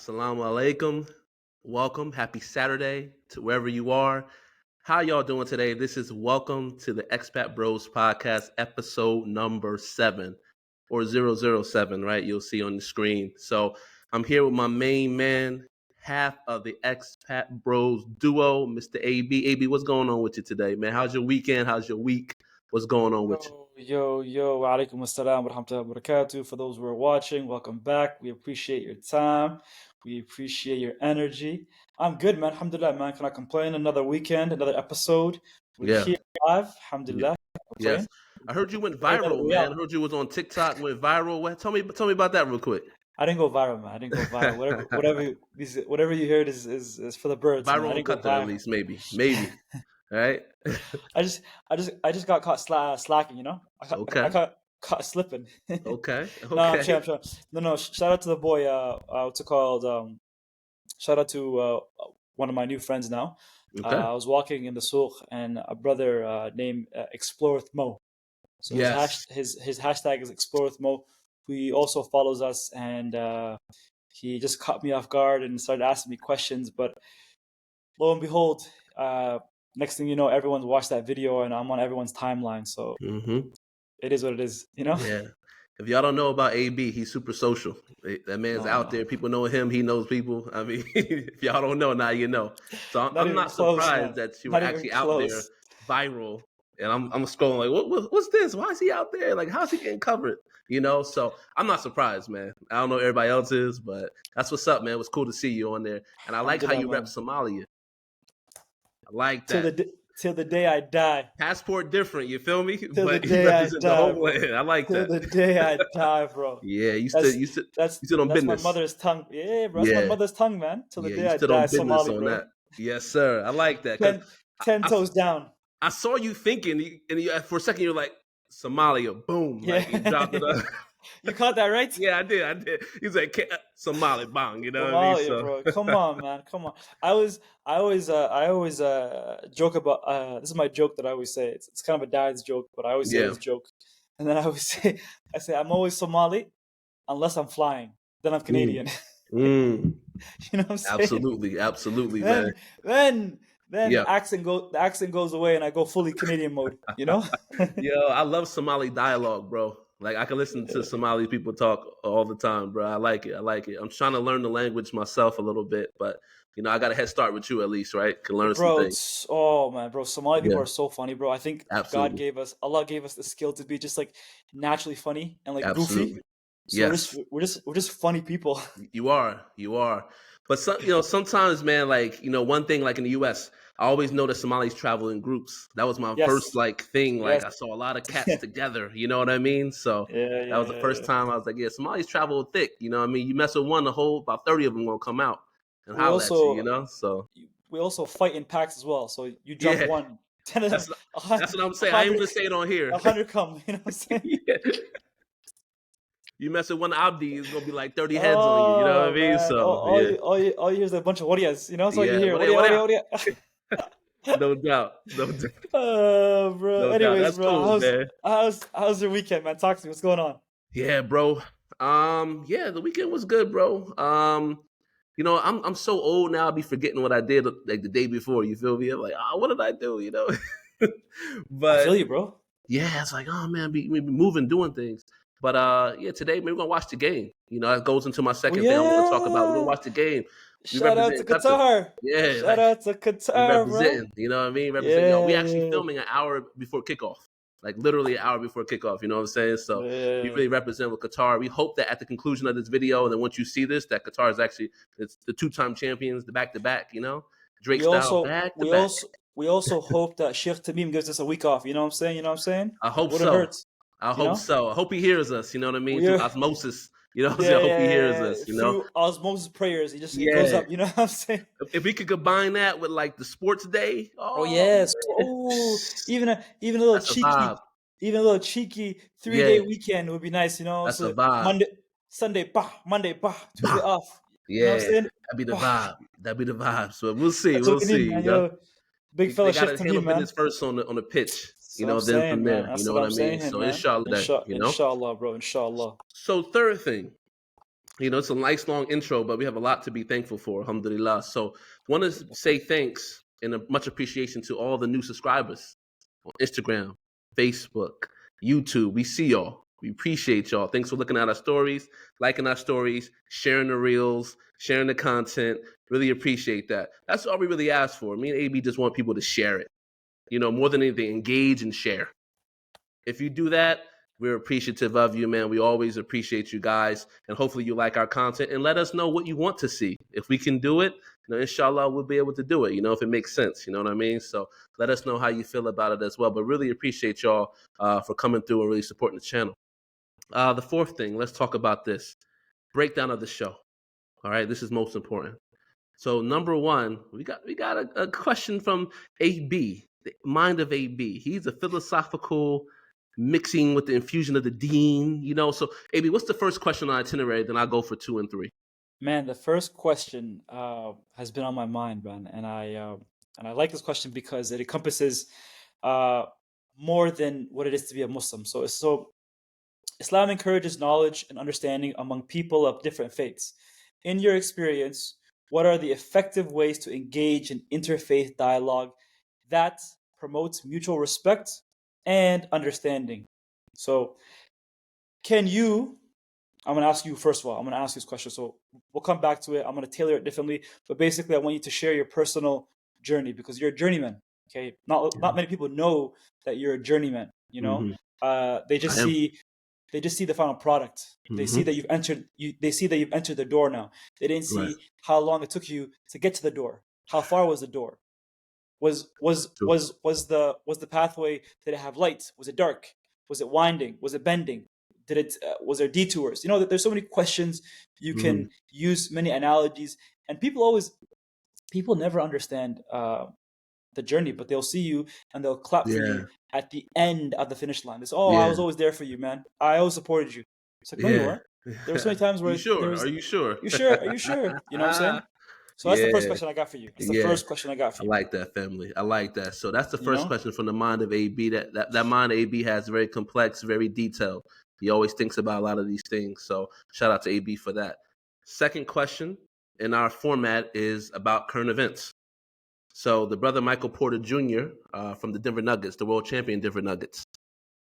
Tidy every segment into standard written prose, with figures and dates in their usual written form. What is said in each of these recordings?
Salam alaikum. Welcome. Happy Saturday to wherever you are. How y'all doing today? This is Welcome to the Expat Bros podcast, episode number 7 or 007, right? You'll see on the screen. So I'm here with my main man, half of the Expat Bros duo, Mr. AB. AB, what's going on with you today, man? How's your weekend? How's your week? What's going on with you? Yo, alaikum assalam wa rahmatullahi wa barakatuh. For those who are watching, welcome back. We appreciate your time. We appreciate your energy. I'm good, man. Alhamdulillah, man. Cannot complain. Another weekend, another episode. We're here live. Alhamdulillah. Yes. I heard you went viral, man. I heard you was on TikTok, went viral. Tell me about that real quick. I didn't go viral, man. I didn't go viral. Whatever you heard is for the birds. Viral on Qatar, at least, maybe. Right? I just got caught slacking, you know. I got caught slipping. Okay. No, I'm sure. No. Shout out to the boy. What's it called? Shout out to one of my new friends now. Okay. I was walking in the souk and a brother named Explore with Mo. So yes. his hashtag is Explore with Mo. He also follows us, and he just caught me off guard and started asking me questions. But lo and behold, next thing you know, everyone's watched that video, and I'm on everyone's timeline. So It is what it is, you know? Yeah. If y'all don't know about AB, he's super social. That man's out there. People know him. He knows people. I mean, if y'all don't know, now you know. So I'm not surprised that you were actually out there viral. And I'm scrolling like, what's this? Why is he out there? Like, how's he getting covered? You know, so I'm not surprised, man. I don't know if everybody else is, but that's what's up, man. It was cool to see you on there. And I like how you rep Somalia. I like that. Till the day I die. Passport different, you feel me? Till the day I die. The homeland. I like that. Till the day I die, bro. Yeah, you stood on business. That's my mother's tongue. Yeah, bro. That's my mother's tongue, man. Till the day I die. Somalia, bro. That. Yes, sir. I like that. 10 toes down. I saw you thinking, and for a second you're like, Somalia, boom. Yeah. Like, you dropped it up. You caught that, right? Yeah, I did. He's like Somali bang, you know Somalia, what I mean? So. Bro. Come on, man. Come on. I always joke about. This is my joke that I always say. It's kind of a dad's joke, but I always say this joke, and then I say I'm always Somali, unless I'm flying. Then I'm Canadian. You know what I'm saying? Absolutely, man. Then the accent goes away, and I go fully Canadian mode. You know? Yo, I love Somali dialogue, bro. Like, I can listen to Somali people talk all the time, bro. I like it. I'm trying to learn the language myself a little bit, but, you know, I got a head start with you at least, right? Can learn some things. Oh, man, bro. Somali people are so funny, bro. I think Absolutely. Allah gave us the skill to be just, like, naturally funny and, like, Absolutely. goofy. So we're just funny people. You are. But, sometimes, man, like, you know, one thing, like, in the U.S., I always know that Somalis travel in groups. That was my first thing. Like I saw a lot of cats together. You know what I mean? So that was the first time I was like, Somalis travel thick. You know what I mean? You mess with one, about 30 of them gonna come out and holler at you. You know? So we also fight in packs as well. So you jump one, 10 of them. That's what I'm saying. I ain't gonna say it on here. 100 come. You know what I'm saying? You mess with one Abdi, it's gonna be like 30 heads on you. You know what I mean? Man. So all you hear is a bunch of warias. You know, so you hear waria. No doubt. Oh, bro. No Anyways, doubt. bro, Cool, how's your weekend, man? Talk to me. What's going on? Yeah, bro. The weekend was good, bro. You know, I'm so old now. I'll be forgetting what I did like the day before. You feel me? I'm like, what did I do? You know. But I feel you, bro. Yeah, it's like, oh man, we be moving, doing things. But today maybe we're gonna watch the game. You know, that goes into my second thing I want to talk about. We're gonna watch the game. Shout out to Qatar. Yeah. Shout out to Qatar, bro. You know what I mean? We actually filming an hour before kickoff. Like literally an hour before kickoff. You know what I'm saying? So we really represent with Qatar. We hope that at the conclusion of this video, and then once you see this, that Qatar is actually it's the 2-time champions, the back-to-back, you know? Drake style back-to-back. We also hope that Sheikh Tamim gives us a week off. You know what I'm saying? I hope so. I hope so. I hope he hears us. You know what I mean? Through osmosis. You know what I'm saying? I hope he hears us, you know? Through osmosis prayers, he just goes up, you know what I'm saying? If we could combine that with like the sports day. Yes. Oh, even a little cheeky 3-day weekend would be nice, you know? That's a vibe. Sunday, Monday, Tuesday off. Yeah. You know what I'm saying? That'd be the vibe. So we'll see. You know? Big fella shift to me, man. Business first on the pitch. You know, then from there, you know what I mean? So inshallah, you know? Inshallah, bro, inshallah. So third thing, It's a nice long intro, but we have a lot to be thankful for, alhamdulillah. So want to say thanks and much appreciation to all the new subscribers on Instagram, Facebook, YouTube. We see y'all. We appreciate y'all. Thanks for looking at our stories, liking our stories, sharing the reels, sharing the content. Really appreciate that. That's all we really ask for. Me and AB just want people to share it. More than anything, engage and share. If you do that, we're appreciative of you, man. We always appreciate you guys. And hopefully you like our content and let us know what you want to see. If we can do it, inshallah, we'll be able to do it, if it makes sense. You know what I mean? So let us know how you feel about it as well. But really appreciate y'all for coming through and really supporting the channel. The fourth thing, let's talk about this. Breakdown of the show. All right, this is most important. So number one, we got a question from AB, the mind of AB. He's a philosophical mixing with the infusion of the dean, So, AB, what's the first question on Itinerary? Then I'll go for 2 and 3. Man, the first question has been on my mind, man, and I like this question because it encompasses more than what it is to be a Muslim. So Islam encourages knowledge and understanding among people of different faiths. In your experience, what are the effective ways to engage in interfaith dialogue that promotes mutual respect and understanding? So I'm going to ask you first of all, I'm going to ask you this question. So we'll come back to it. I'm going to tailor it differently. But basically, I want you to share your personal journey because you're a journeyman. Okay. Not many people know that you're a journeyman, They just see the final product. They see that you've entered. They see that you've entered the door now. They didn't see how long it took you to get to the door. How far was the door? Was the pathway? Did it have light? Was it dark? Was it winding? Was it bending? Was there detours? There's so many questions. You can use many analogies, and people never understand the journey, but they'll see you and they'll clap for you at the end of the finish line. It's I was always there for you, man. I always supported you. It's like, no, you weren't. There were so many times where Are you sure? You sure? Are you sure? You know what I'm saying? So that's the first question I got for you. That's the first question I got for you. I like that, family. I like that. So that's the first question from the mind of AB. That mind of AB has very complex, very detailed. He always thinks about a lot of these things. So shout out to AB for that. Second question in our format is about current events. So the brother Michael Porter Jr. From the Denver Nuggets, the world champion Denver Nuggets,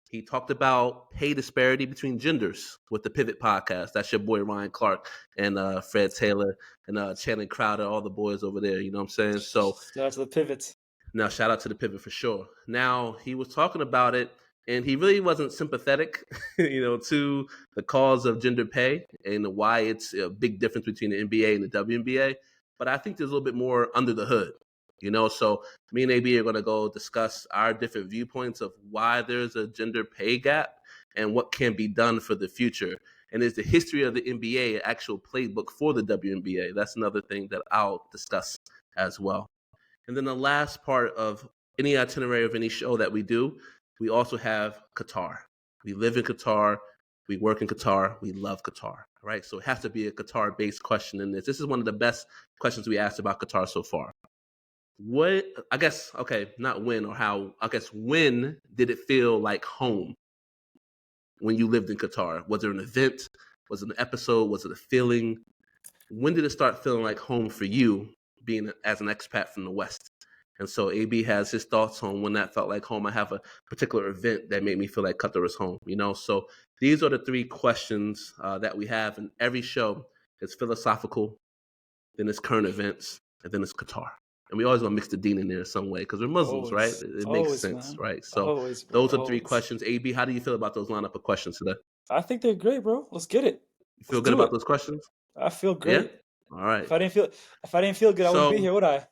he talked about pay disparity between genders with the Pivot podcast. That's your boy Ryan Clark and Fred Taylor and Channing Crowder, all the boys over there. You know what I'm saying? So shout out to the Pivot. Now, shout out to the Pivot for sure. Now, he was talking about it, and he really wasn't sympathetic, to the cause of gender pay and why it's a big difference between the NBA and the WNBA. But I think there's a little bit more under the hood. So me and AB are going to go discuss our different viewpoints of why there's a gender pay gap and what can be done for the future. And is the history of the NBA an actual playbook for the WNBA? That's another thing that I'll discuss as well. And then the last part of any itinerary of any show that we do, we also have Qatar. We live in Qatar. We work in Qatar. We love Qatar. Right? So it has to be a Qatar-based question in this. This is one of the best questions we asked about Qatar so far. When did it feel like home when you lived in Qatar? Was it an event? Was it an episode? Was it a feeling? When did it start feeling like home for you, being as an expat from the West? And so AB has his thoughts on when that felt like home. I have a particular event that made me feel like Qatar is home, So these are the three questions that we have in every show. It's philosophical, then it's current events, and then it's Qatar. And we always want to mix the deen in there in some way because we're Muslims, right? It makes sense, man. Right? So those are three questions. AB, how do you feel about those lineup of questions today? I think they're great, bro. Let's get it. You feel good about those questions? I feel great. Yeah? All right. If I didn't feel good, I wouldn't be here, would I?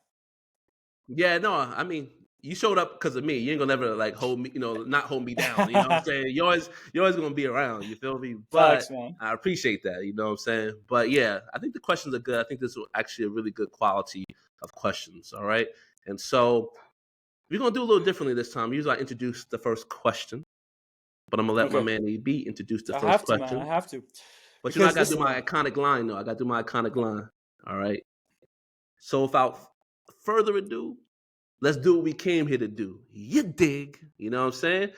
Yeah, no. I mean, you showed up because of me. You ain't gonna never hold me, not hold me down. You know what I'm saying? You're always gonna be around. You feel me? But man. I appreciate that. You know what I'm saying? But yeah, I think the questions are good. I think this is actually a really good quality of questions. All right. And so we're going to do a little differently this time. Usually I introduce the first question, but I'm going to let my man AB introduce the first question. I have to. But I got to do my iconic line, though. I got to do my iconic line. All right. So without further ado, let's do what we came here to do. You dig? You know what I'm saying?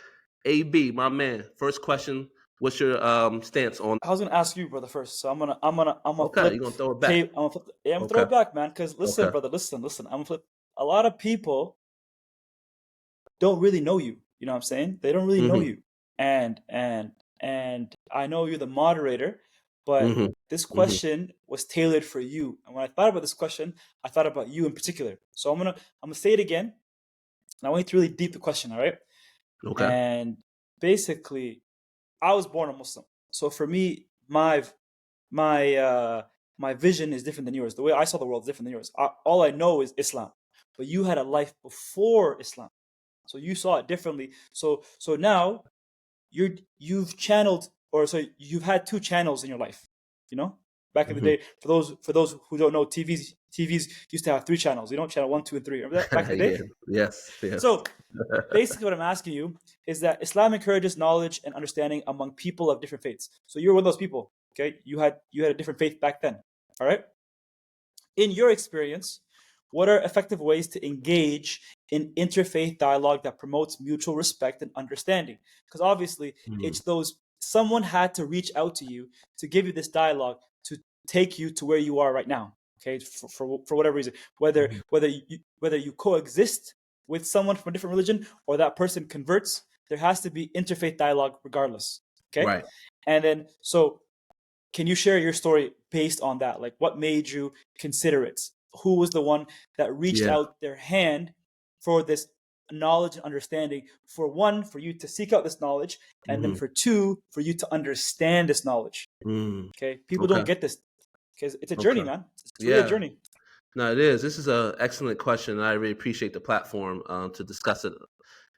AB, my man, first question What's your stance on? I was gonna ask you, brother, first. So I'm gonna Okay, flip. you're gonna throw it back. I'm gonna throw it back, man. Because listen, brother, listen. I'm gonna flip. A lot of people don't really know you. You know what I'm saying? They don't really know you. And I know you're the moderator, but this question was tailored for you. And when I thought about this question, I thought about you in particular. So I'm gonna say it again. And I want you to really deep the question, all right? Okay. And basically, I was born a Muslim. So for me, my vision is different than yours. The way I saw the world is different than yours. All I know is Islam. But you had a life before Islam. So you saw it differently. So now you've you've had two channels in your life. You know? Back in the day, for those who don't know, TVs used to have 3 channels. You know, channel 1, 2, and 3. Remember that back in the day? Yes. So basically, what I'm asking you is that Islam encourages knowledge and understanding among people of different faiths. So you're one of those people. Okay, you had a different faith back then. All right. In your experience, what are effective ways to engage in interfaith dialogue that promotes mutual respect and understanding? Because obviously, it's those someone had to reach out to you to give you this dialogue to take you to where you are right now. Okay, for whatever reason, whether you coexist with someone from a different religion or that person converts, there has to be interfaith dialogue regardless. Okay, right. And then so. Can you share your story based on that? Like, what made you consider it? Who was the one that reached out their hand for this knowledge and understanding? For one, for you to seek out this knowledge, and then for 2, for you to understand this knowledge. Okay, people don't get this because it's a journey, man. It's really a journey. No, it is. This is an excellent question. I really appreciate the platform to discuss it.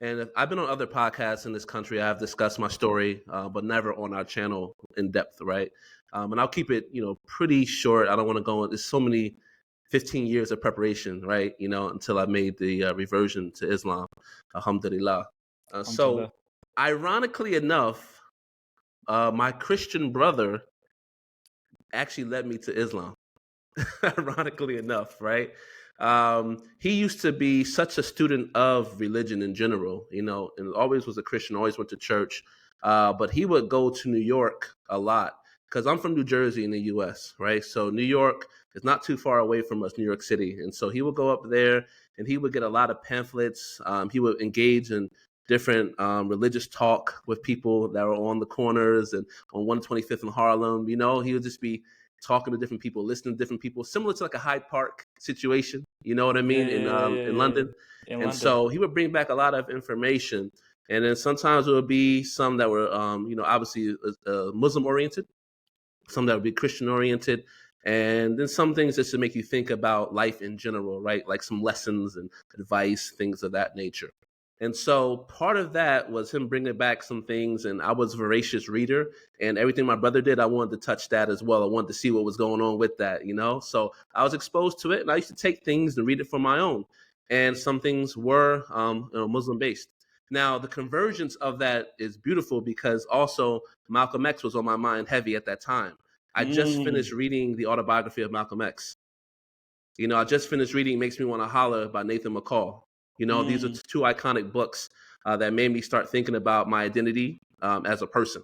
And I've been on other podcasts in this country. I've discussed my story, but never on our channel in depth, right? And I'll keep it, pretty short. I don't want to go on. There's so many 15 years of preparation, right? Until I made the reversion to Islam, alhamdulillah. So ironically enough, my Christian brother actually led me to Islam. Ironically enough, right? He used to be such a student of religion in general, and always was a Christian, always went to church. But he would go to New York a lot because I'm from New Jersey in the U.S., right? So New York is not too far away from us, New York City. And so he would go up there and he would get a lot of pamphlets. He would engage in different religious talk with people that were on the corners and on 125th in Harlem. He would just be talking to different people, listening to different people, similar to like a Hyde Park situation, you know what I mean, in London. So he would bring back a lot of information. And then sometimes it would be some that were, obviously Muslim oriented, some that would be Christian oriented. And then some things just to make you think about life in general, right? Like some lessons and advice, things of that nature. And so part of that was him bringing back some things, and I was a voracious reader, and everything my brother did, I wanted to touch that as well. I wanted to see what was going on with that, So I was exposed to it, and I used to take things and read it for my own. And some things were Muslim-based. Now, the convergence of that is beautiful because also Malcolm X was on my mind heavy at that time. I just finished reading the autobiography of Malcolm X. I just finished reading Makes Me Wanna Holler by Nathan McCall. These are 2 iconic books that made me start thinking about my identity as a person.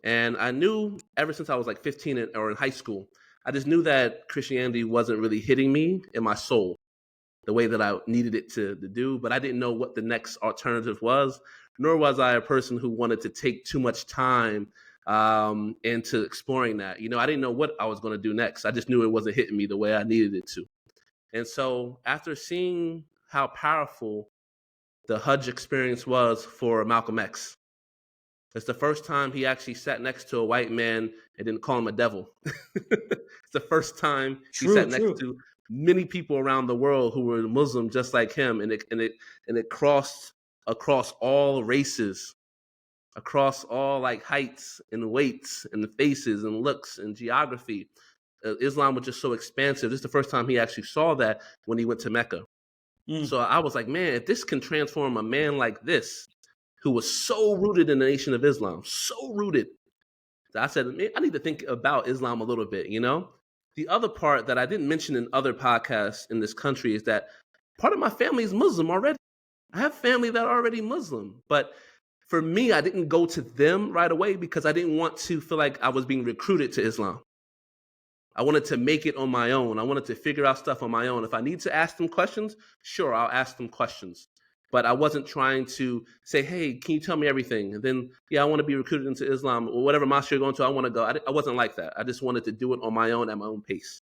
And I knew ever since I was like 15 or in high school, I just knew that Christianity wasn't really hitting me in my soul the way that I needed it to do. But I didn't know what the next alternative was, nor was I a person who wanted to take too much time into exploring that. I didn't know what I was going to do next. I just knew it wasn't hitting me the way I needed it to. And so after seeing how powerful the Hajj experience was for Malcolm X, it's the first time he actually sat next to a white man and didn't call him a devil. It's the first time he sat next to many people around the world who were Muslim just like him, and it crossed across all races, across all like heights and weights and faces and looks and geography. Islam was just so expansive. This is the first time he actually saw that when he went to Mecca. So I was like, man, if this can transform a man like this, who was so rooted in the Nation of Islam, so rooted, I said, man, I need to think about Islam a little bit, The other part that I didn't mention in other podcasts in this country is that part of my family is Muslim already. I have family that are already Muslim, but for me, I didn't go to them right away because I didn't want to feel like I was being recruited to Islam. I wanted to make it on my own. I wanted to figure out stuff on my own. If I need to ask them questions, sure, I'll ask them questions. But I wasn't trying to say, hey, can you tell me everything? And then, I want to be recruited into Islam or whatever mosque you're going to, I want to go. I wasn't like that. I just wanted to do it on my own at my own pace.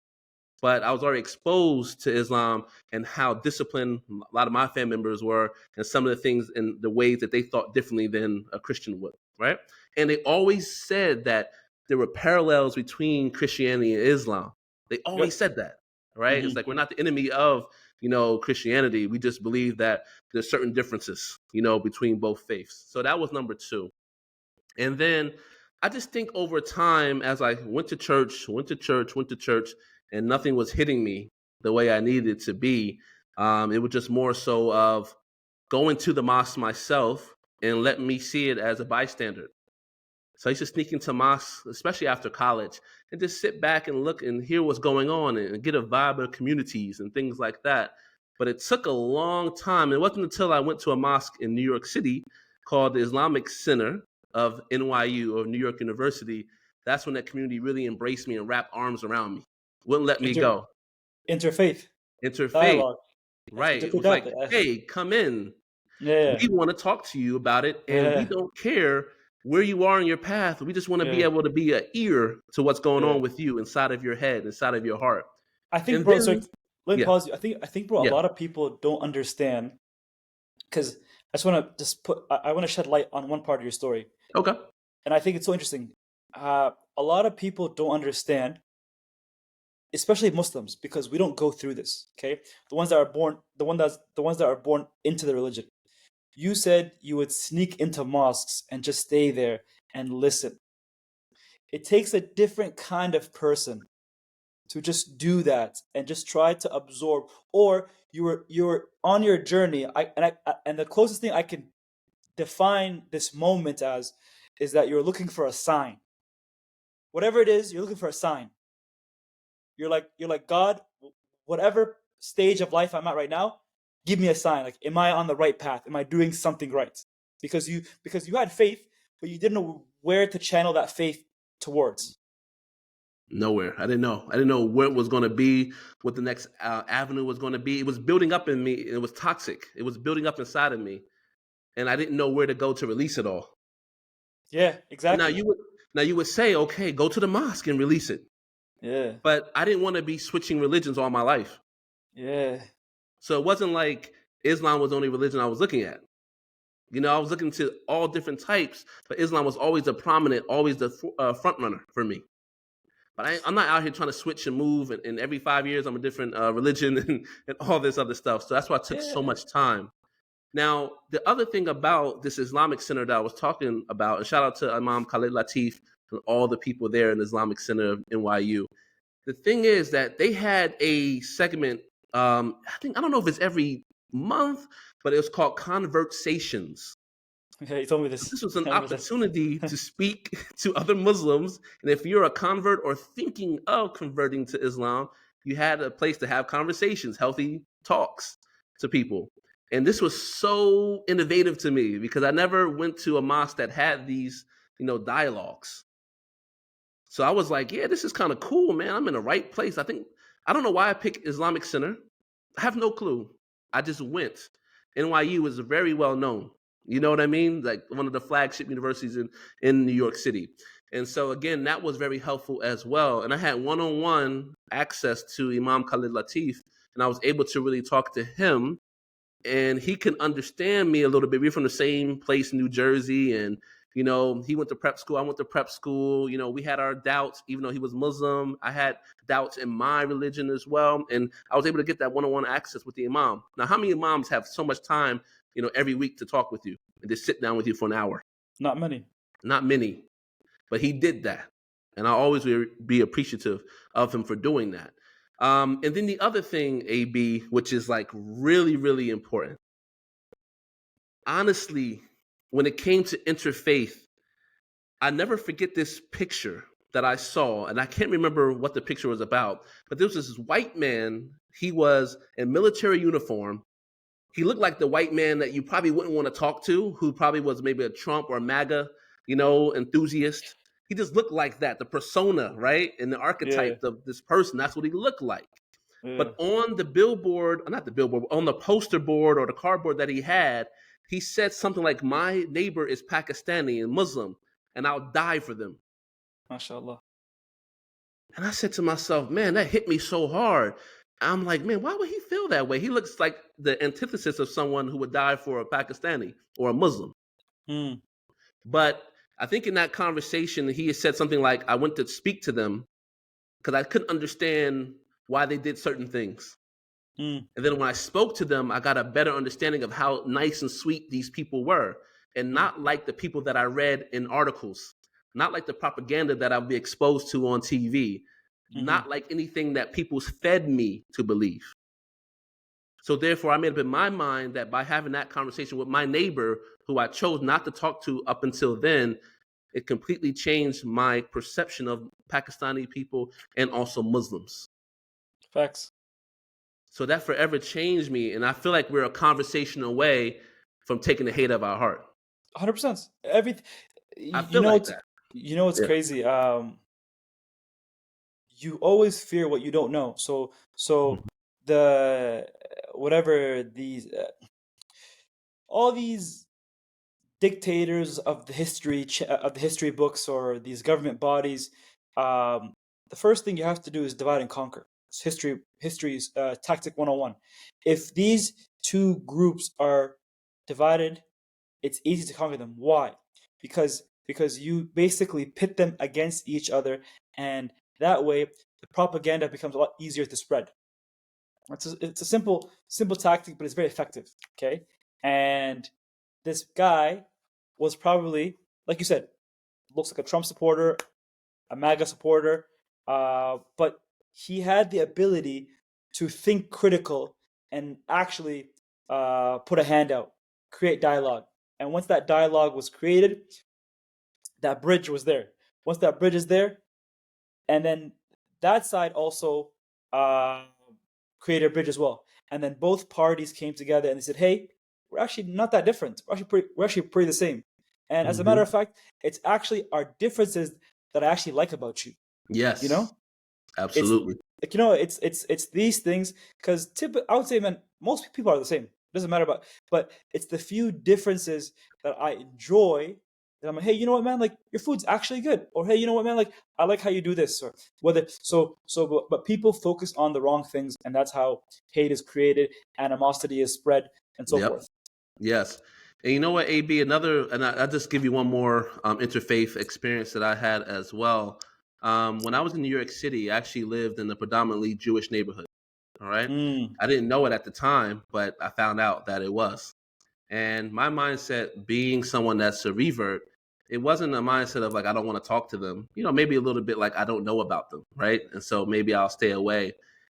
But I was already exposed to Islam and how disciplined a lot of my family members were and some of the things and the ways that they thought differently than a Christian would, right? And they always said that there were parallels between Christianity and Islam. They always said that, right? Mm-hmm. It's like we're not the enemy of, Christianity. We just believe that there's certain differences, between both faiths. So that was number 2. And then I just think over time, as I went to church, and nothing was hitting me the way I needed it to be, it was just more so of going to the mosque myself and letting me see it as a bystander. So I used to sneak into mosques, especially after college, and just sit back and look and hear what's going on and get a vibe of communities and things like that. But it took a long time. It wasn't until I went to a mosque in New York City called the Islamic Center of NYU or New York University. That's when that community really embraced me and wrapped arms around me. Wouldn't let me go. Interfaith. Dialogue. Right. It was like, hey, come in. Yeah. We want to talk to you about it. And we don't care where you are in your path. We just want to be able to be an ear to what's going on with you inside of your head, inside of your heart. I think, bro, so let me pause you. I think, bro, a lot of people don't understand, because I want to shed light on one part of your story. Okay. And I think it's so interesting. A lot of people don't understand, especially Muslims, because we don't go through this. Okay, the ones that are born into the religion. You said you would sneak into mosques and just stay there and listen. It takes a different kind of person to just do that and just try to absorb. Or you're on your journey. And the closest thing I can define this moment as is that you're looking for a sign. Whatever it is, you're looking for a sign. You're like, God, whatever stage of life I'm at right now, give me a sign. Like, am I on the right path? Am I doing something right? Because you had faith, but you didn't know where to channel that faith towards. Nowhere. I didn't know where it was going to be, what the next avenue was going to be. It was building up in me. It was toxic. It was building up inside of me, and I didn't know where to go to release it all. Yeah, exactly. Now you would say, okay, go to the mosque and release it. Yeah. But I didn't want to be switching religions all my life. Yeah. So it wasn't like Islam was the only religion I was looking at. I was looking to all different types, but Islam was always always the front runner for me. But I'm not out here trying to switch and move, and every 5 years I'm a different religion and all this other stuff. So that's why it took so much time. Now, the other thing about this Islamic Center that I was talking about, and shout out to Imam Khalid Latif and all the people there in the Islamic Center of NYU. The thing is that they had a segment, I don't know if it's every month, but it was called Conversations. Okay, you told me this. This was an opportunity to speak to other Muslims. And if you're a convert or thinking of converting to Islam, you had a place to have conversations, healthy talks to people. And this was so innovative to me because I never went to a mosque that had these, dialogues. So I was like, yeah, this is kind of cool, man. I'm in the right place. I don't know why I picked Islamic Center. I have no clue. I just went. NYU is very well known. You know what I mean? Like one of the flagship universities in New York City. And so, again, that was very helpful as well. And I had one-on-one access to Imam Khalid Latif, and I was able to really talk to him. And he can understand me a little bit. We're from the same place, New Jersey. And, he went to prep school. I went to prep school. We had our doubts, even though he was Muslim. I had doubts in my religion as well. And I was able to get that one-on-one access with the Imam. Now, how many Imams have so much time, every week to talk with you and just sit down with you for an hour? Not many. Not many. But he did that. And I always will be appreciative of him for doing that. And then the other thing, AB, which is like really, really important. Honestly, when it came to interfaith, I never forget this picture that I saw, and I can't remember what the picture was about, but there was this white man. He was in military uniform. he looked like the white man that you probably wouldn't want to talk to, who probably was maybe a Trump or a Maga, enthusiast. He just looked like that, the persona, right? And the archetype of this person, that's what he looked like. But on the billboard, not the billboard, on the poster board or the cardboard that he had, he said something like, my neighbor is Pakistani and Muslim, and I'll die for them. MashaAllah. And I said to myself, man, that hit me so hard. I'm like, man, why would he feel that way? He looks like the antithesis of someone who would die for a Pakistani or a Muslim. But I think in that conversation, he had said something like, I went to speak to them because I couldn't understand why they did certain things. And then when I spoke to them, I got a better understanding of how nice and sweet these people were, and not like the people that I read in articles, not like the propaganda that I'll be exposed to on TV, not like anything that people fed me to believe. So therefore, I made up in my mind that by having that conversation with my neighbor, who I chose not to talk to up until then, it completely changed my perception of Pakistani people and also Muslims. Facts. So that forever changed me, and I feel like we're a conversation away from taking the hate out of our heart. 100%. I feel like that. You know what's crazy? You always fear what you don't know. So the whatever these all these dictators of the history books or these government bodies, the first thing you have to do is divide and conquer. It's history's tactic 101. If these two groups are divided, it's easy to conquer them. Why? Because you basically pit them against each other, and that way the propaganda becomes a lot easier to spread. It's a simple tactic, but it's very effective. Okay, and this guy was probably, like you said, looks like a Trump supporter, a Maga-supporter, but he had the ability to think critical and actually put a hand out, create dialogue. And once that dialogue was created, that bridge was there. Once that bridge is there, and then that side also created a bridge as well. And then both parties came together and they said, hey, we're actually not that different. We're actually pretty the same. And as a matter of fact, it's actually our differences that I actually like about you. Yes. Absolutely. It's these things, because I would say, man, most people are the same. It doesn't matter but it's the few differences that I enjoy. That I'm like, hey, you know what, man? Like, your food's actually good. Or hey, you know what, man? Like, I like how you do this. Or but people focus on the wrong things, and that's how hate is created, animosity is spread, and so forth. Yes. And you know what, AB, I'll just give you one more interfaith experience that I had as well. When I was in New York City, I actually lived in a predominantly Jewish neighborhood. All right. I didn't know it at the time, but I found out that it was. And my mindset, being someone that's a revert, it wasn't a mindset of like, I don't want to talk to them. Maybe a little bit like I don't know about them. Right. And so maybe I'll stay away.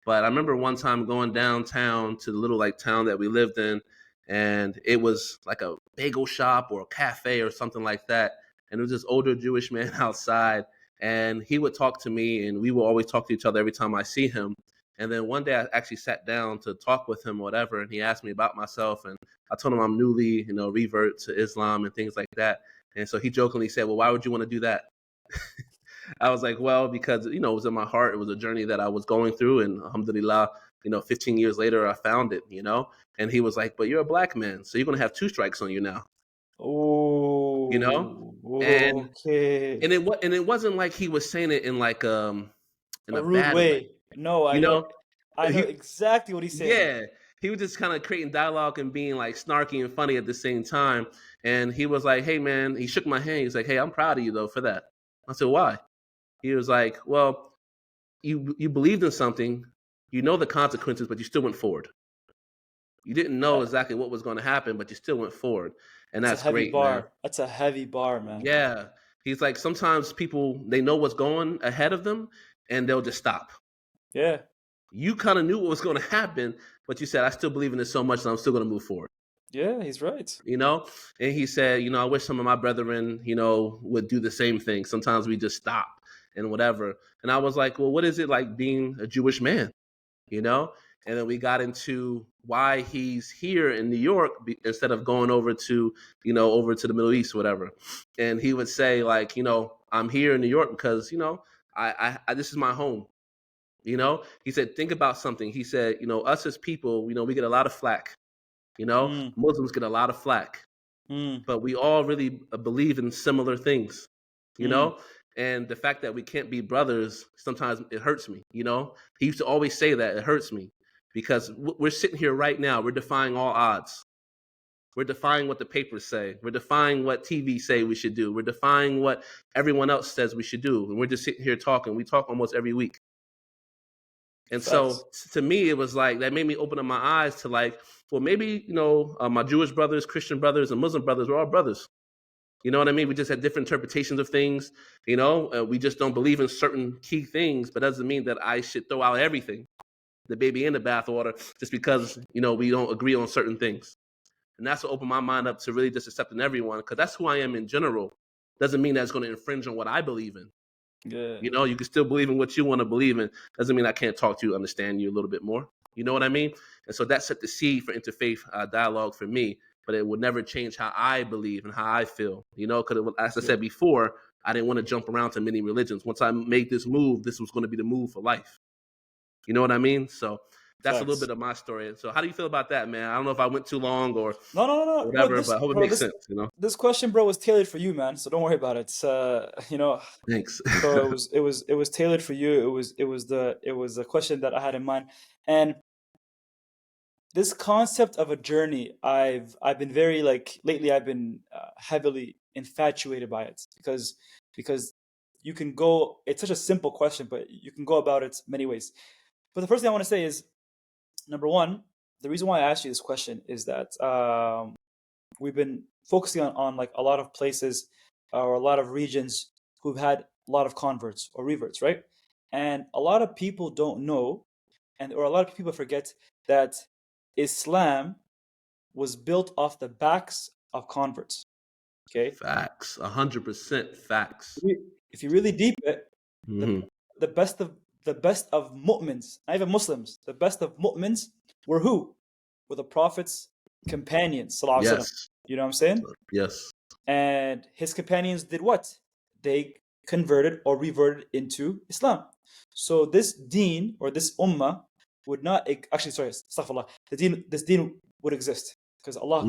But I remember one time going downtown to the little town that we lived in, and it was like a bagel shop or a cafe or something like that. And it was this older Jewish man outside, and he would talk to me, and we would always talk to each other every time I see him. And then one day I actually sat down to talk with him or whatever, and he asked me about myself, and I told him I'm newly, revert to Islam and things like that. And so he jokingly said, well, why would you want to do that? I was like, well, because, it was in my heart. It was a journey that I was going through, and alhamdulillah, 15 years later, I found it, And he was like, but you're a black man, so you're going to have 2 strikes on you now. Oh, And, okay. And it wasn't like he was saying it in like in a rude bad way. No, I know exactly what he's saying. Yeah, he was just kind of creating dialogue and being like snarky and funny at the same time. And he was like, "Hey, man," he shook my hand. He's like, "Hey, I'm proud of you though for that." I said, "Why?" He was like, "Well, you believed in something, you know the consequences, but you still went forward. You didn't know exactly what was going to happen, but you still went forward, and that's a heavy bar. Man. That's a heavy bar, man. Yeah." He's like, sometimes people, they know what's going ahead of them, and they'll just stop. Yeah. You kind of knew what was going to happen, but you said, I still believe in this so much that I'm still going to move forward. Yeah, he's right. And he said, I wish some of my brethren, would do the same thing. Sometimes we just stop and whatever. And I was like, well, what is it like being a Jewish man? And then we got into why he's here in New York instead of going over to, over to the Middle East or whatever. And he would say, like, I'm here in New York because, I this is my home. He said, think about something. He said, us as people, we get a lot of flack. Muslims get a lot of flack, but we all really believe in similar things, and the fact that we can't be brothers, sometimes it hurts me. He used to always say that it hurts me because we're sitting here right now. We're defying all odds. We're defying what the papers say. We're defying what TV say we should do. We're defying what everyone else says we should do. And we're just sitting here talking. We talk almost every week. And so to me, it was like, that made me open up my eyes to like, well, maybe, my Jewish brothers, Christian brothers, and Muslim brothers, we're all brothers. You know what I mean? We just have different interpretations of things. We just don't believe in certain key things, but doesn't mean that I should throw out everything, the baby in the bathwater, just because, we don't agree on certain things. And that's what opened my mind up to really just accepting everyone, because that's who I am in general. Doesn't mean that's going to infringe on what I believe in. Yeah. You can still believe in what you want to believe in. Doesn't mean I can't talk to you, understand you a little bit more. You know what I mean? And so that set the seed for interfaith dialogue for me, but it would never change how I believe and how I feel, because as I said before, I didn't want to jump around to many religions. Once I made this move, this was going to be the move for life. You know what I mean? So that's a little bit of my story. So how do you feel about that, man? I don't know if I went too long or no, whatever, but I hope it makes sense, This question, bro, was tailored for you, man. So don't worry about it. Thanks. So it was tailored for you. It was the question that I had in mind. And this concept of a journey, I've been very lately. I've been heavily infatuated by it because you can go. It's such a simple question, but you can go about it many ways. But the first thing I want to say is, number one, the reason why I asked you this question is that we've been focusing on like a lot of places or a lot of regions who've had a lot of converts or reverts, right? And a lot of people don't know, or a lot of people forget that Islam was built off the backs of converts. Okay. Facts. 100% facts. If you really deep it, the best of mu'mins, not even Muslims, the best of mu'mins were who? Were the Prophet's companions. Yes. You know what I'm saying? Yes. And his companions did what? They converted or reverted into Islam. So this deen or this ummah would not actually, sorry, astaghfirullah. This deen would exist because Allah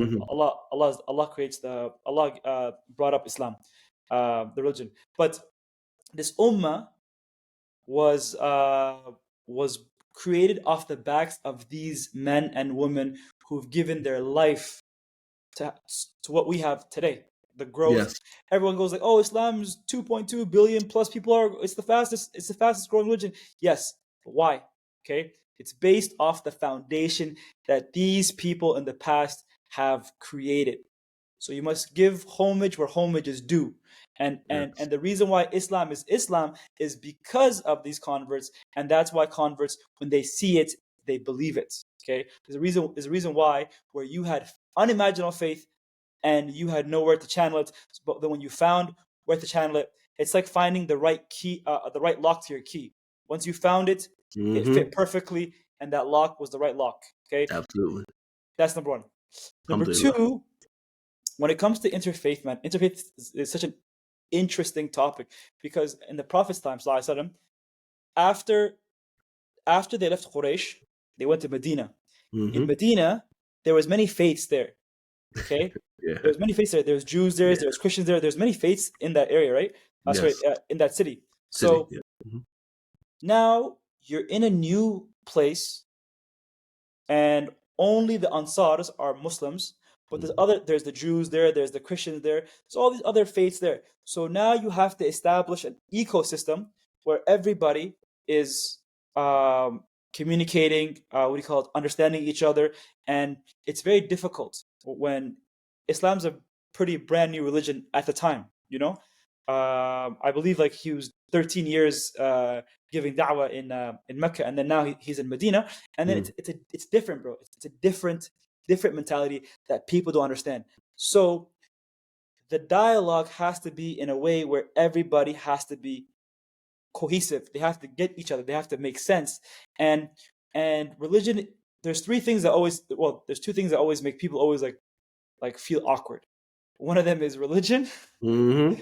brought up Islam, the religion. But this ummah was created off the backs of these men and women who've given their life to what we have today. The growth. Yes. Everyone goes like, "Oh, Islam's 2.2 billion plus people are. It's the fastest growing religion." Yes, but why? Okay, it's based off the foundation that these people in the past have created. So you must give homage where homage is due. And the reason why Islam is because of these converts, and that's why converts, when they see it, they believe it. Okay, there's a reason why where you had unimaginable faith and you had nowhere to channel it, but then when you found where to channel it, it's like finding the right key, the right lock to your key. Once you found it, it fit perfectly, and that lock was the right lock. Okay, absolutely. That's number one. Number two, when it comes to interfaith, man, interfaith is such an interesting topic because in the Prophet's time, sallallahu alaihi wasallam, after they left Quraysh, they went to Medina. In Medina, there was many faiths there. Okay, there's many faiths there. There's Jews there. There's Christians there. There's many faiths in that area, right? Sorry, in that city. So now you're in a new place, and only the Ansars are Muslims. But there's the Jews there, there's the Christians there, there's all these other faiths there. So now you have to establish an ecosystem where everybody is communicating, understanding each other. And it's very difficult when Islam's a pretty brand new religion at the time, I believe like he was 13 years giving da'wah in Mecca, and then now he's in Medina, and then it's different, bro. It's a different mentality that people don't understand. So the dialogue has to be in a way where everybody has to be cohesive. They have to get each other. They have to make sense. And And religion, there's two things that always make people always like feel awkward. One of them is religion, and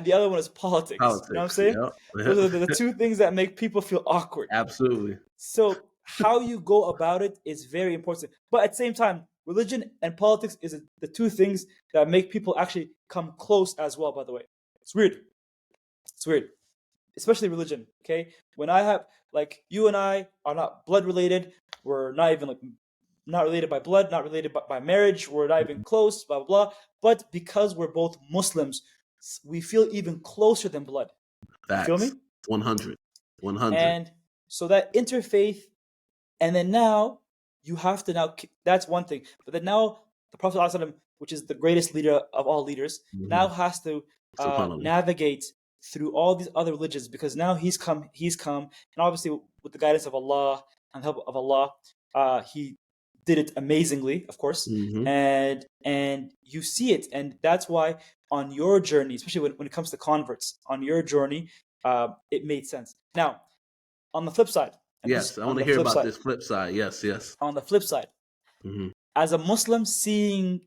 the other one is politics. You know what I'm saying? Yep. Those are the two things that make people feel awkward. Absolutely. So how you go about it is very important. But at the same time, religion and politics is the two things that make people actually come close as well, by the way. It's weird. Especially religion, okay? When I have, like, you and I are not blood related. We're not even, like, not related by blood, not related by marriage. We're not even close, blah, blah, blah. But because we're both Muslims, we feel even closer than blood. Facts. You feel me? 100. And so that interfaith, and then now you have to that's one thing. But then now the Prophet ﷺ, which is the greatest leader of all leaders, now has to navigate through all these other religions, because now he's come, and obviously with the guidance of Allah and the help of Allah, he did it amazingly, of course, and you see it, and that's why on your journey, especially when it comes to converts, on your journey, it made sense. Now, on the flip side, yes, I want to hear about this flip side. Yes. On the flip side, as a Muslim, seeing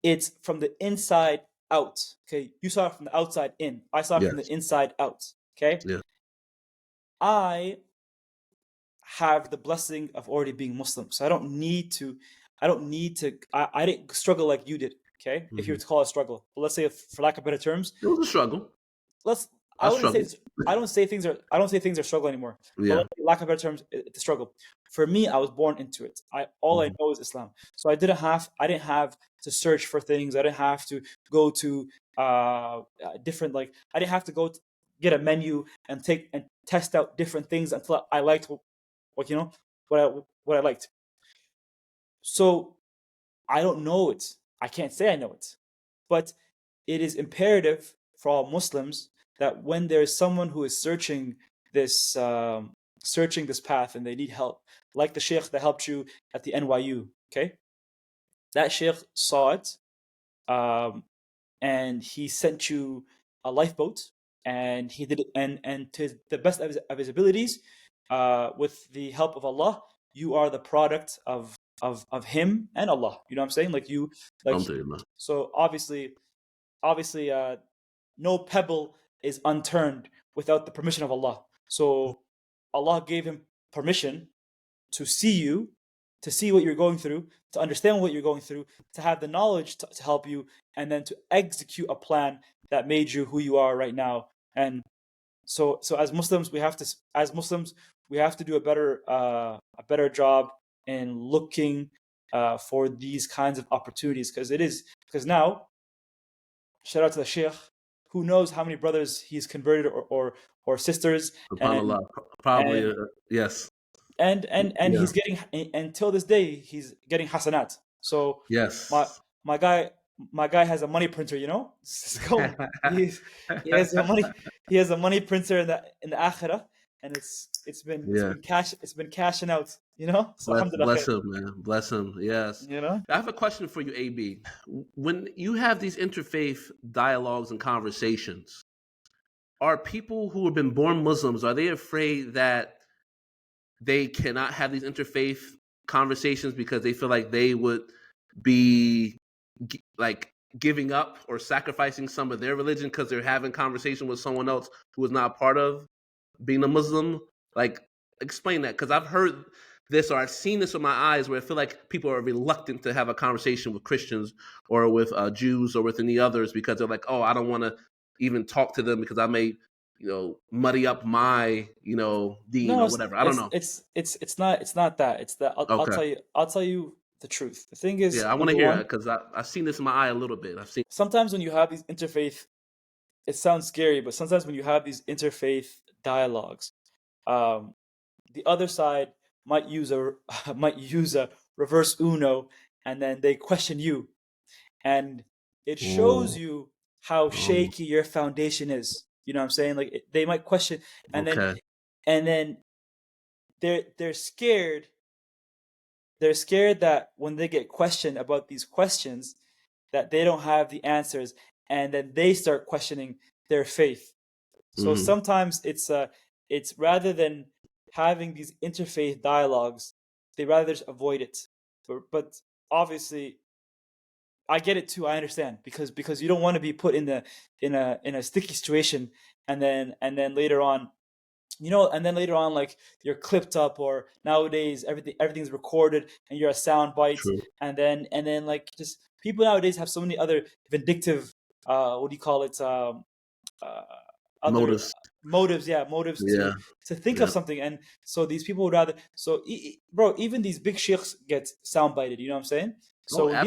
it from the inside out, okay, you saw it from the outside in. I saw it from the inside out, okay. Yeah. I have the blessing of already being Muslim, so I don't need to. I didn't struggle like you did, okay. If you were to call it a struggle, but let's say, for lack of better terms, it was a struggle. I don't say things are struggle anymore. Yeah. But lack of better terms, it's a struggle. For me, I was born into it. All I know is Islam. So I didn't have to search for things. I didn't have to go to different, like, I didn't have to go get a menu and test out different things until I liked what I liked. So I don't know it. I can't say I know it, but it is imperative for all Muslims that when there's someone who is searching this path and they need help, like the sheikh that helped you at the NYU, okay? That sheikh saw it, and he sent you a lifeboat, and he did it, and to the best of his abilities, with the help of Allah, you are the product of him and Allah. You know what I'm saying? Like, you, like, so obviously, no pebble is unturned without the permission of Allah. So Allah gave him permission to see you, to see what you're going through, to understand what you're going through, to have the knowledge to help you, and then to execute a plan that made you who you are right now. And so as Muslims, we have to do a better job in looking for these kinds of opportunities, because now, shout out to the sheikh, who knows how many brothers he's converted or sisters. Probably, yes. And he's getting, until this day, he's getting hasanat. So yes, my guy has a money printer, you know. he has a money printer in the akhirah, and it's been cashing out, you know. So bless him, man. Bless him. Yes. You know. I have a question for you, AB. When you have these interfaith dialogues and conversations, are people who have been born Muslims, are they afraid that they cannot have these interfaith conversations because they feel like they would be like giving up or sacrificing some of their religion because they're having conversation with someone else who is not part of being a Muslim? Like, explain that, because I've heard this, or I've seen this with my eyes, where I feel like people are reluctant to have a conversation with Christians or with Jews or with any others, because they're like, oh, I don't want to even talk to them because I may, muddy up my, deen or whatever. I don't know. It's not that. It's that I'll tell you the truth. The thing is, I want to hear it, because I've seen this in my eye a little bit. Sometimes when you have these interfaith, it sounds scary, but sometimes when you have these interfaith dialogues, the other side might use a reverse Uno, and then they question you, and it shows you how shaky your foundation is. You know what I'm saying? Like, they might question, and then they're scared. They're scared that when they get questioned about these questions, that they don't have the answers, and then they start questioning their faith. So sometimes it's rather than having these interfaith dialogues, they rather just avoid it. But obviously, I get it too. I understand because you don't want to be put in a sticky situation, and then later on, like you're clipped up, or nowadays everything's recorded and you're a sound bite. True. And then like just people nowadays have so many other vindictive what do you call it other motives to think of something. And so these people would rather, bro, even these big sheikhs get soundbited, you know what I'm saying? So when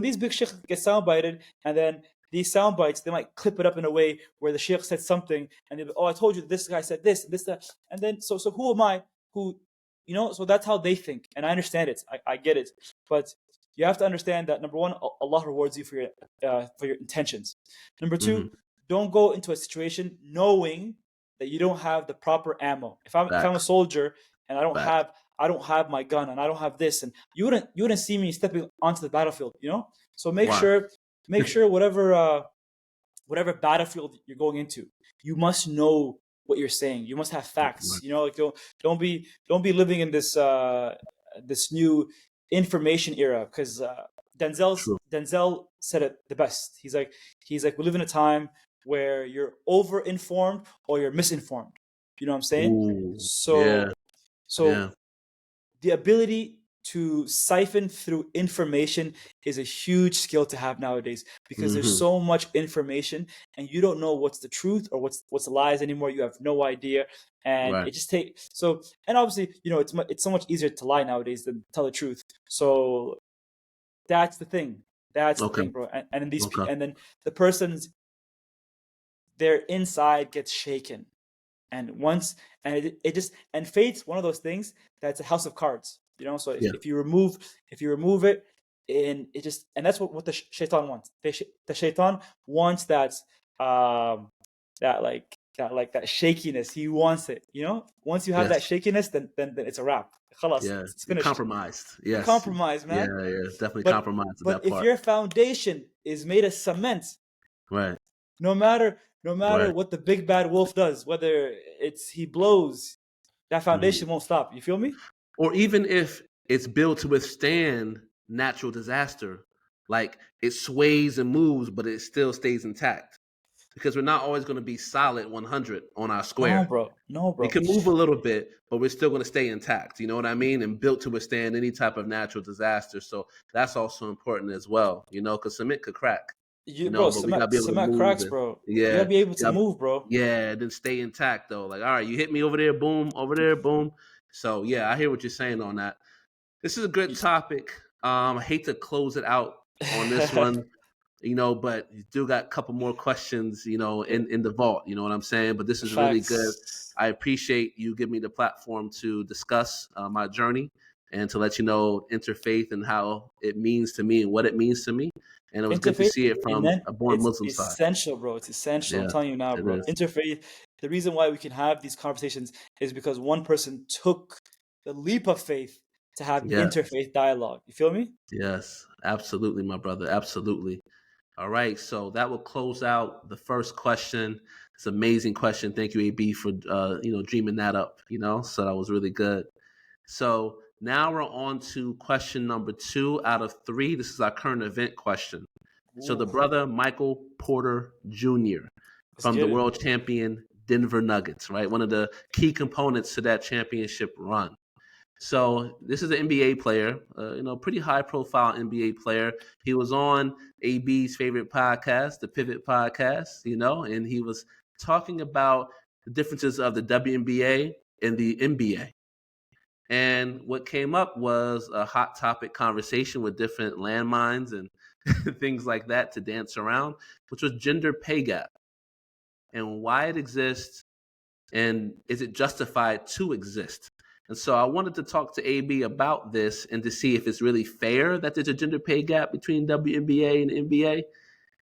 these big sheikhs get soundbited, and then these sound bites, they might clip it up in a way where the sheikh said something, and they'll be, oh, I told you this guy said this, that. And then, so who am I so that's how they think. And I understand it. I get it. But you have to understand that, number one, Allah rewards you for your intentions. Number two, don't go into a situation knowing that you don't have the proper ammo. If I'm a soldier and I don't have my gun and I don't have this, and you wouldn't see me stepping onto the battlefield, So make sure whatever battlefield you're going into, you must know what you're saying. You must have facts. Like don't be living in this this new information era, because Denzel said it the best. He's like we live in a time where you're over informed or you're misinformed. You know what I'm saying? So the ability to siphon through information is a huge skill to have nowadays, because there's so much information and you don't know what's the truth or what's the lies anymore. You have no idea, and it just takes and obviously it's so much easier to lie nowadays than tell the truth. So that's the thing. That's the thing, bro. And then the person's their inside gets shaken, and fate's one of those things that's a house of cards. So if you remove it, and it just, and that's what the shaitan wants. The shaitan wants that shakiness. He wants it. Once you have that shakiness, then it's a wrap. It's finished. Compromised. Yes. Compromised, man. Yeah, it's definitely compromised. But if your foundation is made of cement, right, no matter what the big bad wolf does, whether he blows, that foundation won't stop. You feel me? Or even if it's built to withstand natural disaster, like it sways and moves, but it still stays intact. Because we're not always going to be solid 100 on our square. No, bro. We can move a little bit, but we're still going to stay intact. You know what I mean? And built to withstand any type of natural disaster. So that's also important as well, because cement could crack. Cement cracks, bro. Yeah, you gotta be able to move, bro. Yeah, then stay intact though. Like, all right, you hit me over there, boom, over there, boom. So yeah, I hear what you're saying on that. This is a good topic. I hate to close it out on this one, but you still got a couple more questions, in the vault. You know what I'm saying? But this is really good. I appreciate you giving me the platform to discuss my journey and to let you know Interfaith and how it means to me and what it means to me. And it was good to see it from a born Muslim side. It's essential, bro. It's essential. I'm telling you now, bro. Interfaith, the reason why we can have these conversations is because one person took the leap of faith to have interfaith dialogue. You feel me? Yes, absolutely, my brother. Absolutely. All right. So that will close out the first question. It's an amazing question. Thank you, AB, for dreaming that up. So that was really good. So now we're on to question number 2 out of 3. This is our current event question. Ooh. So the brother Michael Porter Jr. from the world champion Denver Nuggets, right? One of the key components to that championship run. So this is an NBA player, pretty high profile NBA player. He was on AB's favorite podcast, the Pivot Podcast, and he was talking about the differences of the WNBA and the NBA. And what came up was a hot topic conversation with different landmines and things like that to dance around, which was gender pay gap and why it exists and is it justified to exist. And so I wanted to talk to AB about this and to see if it's really fair that there's a gender pay gap between WNBA and NBA.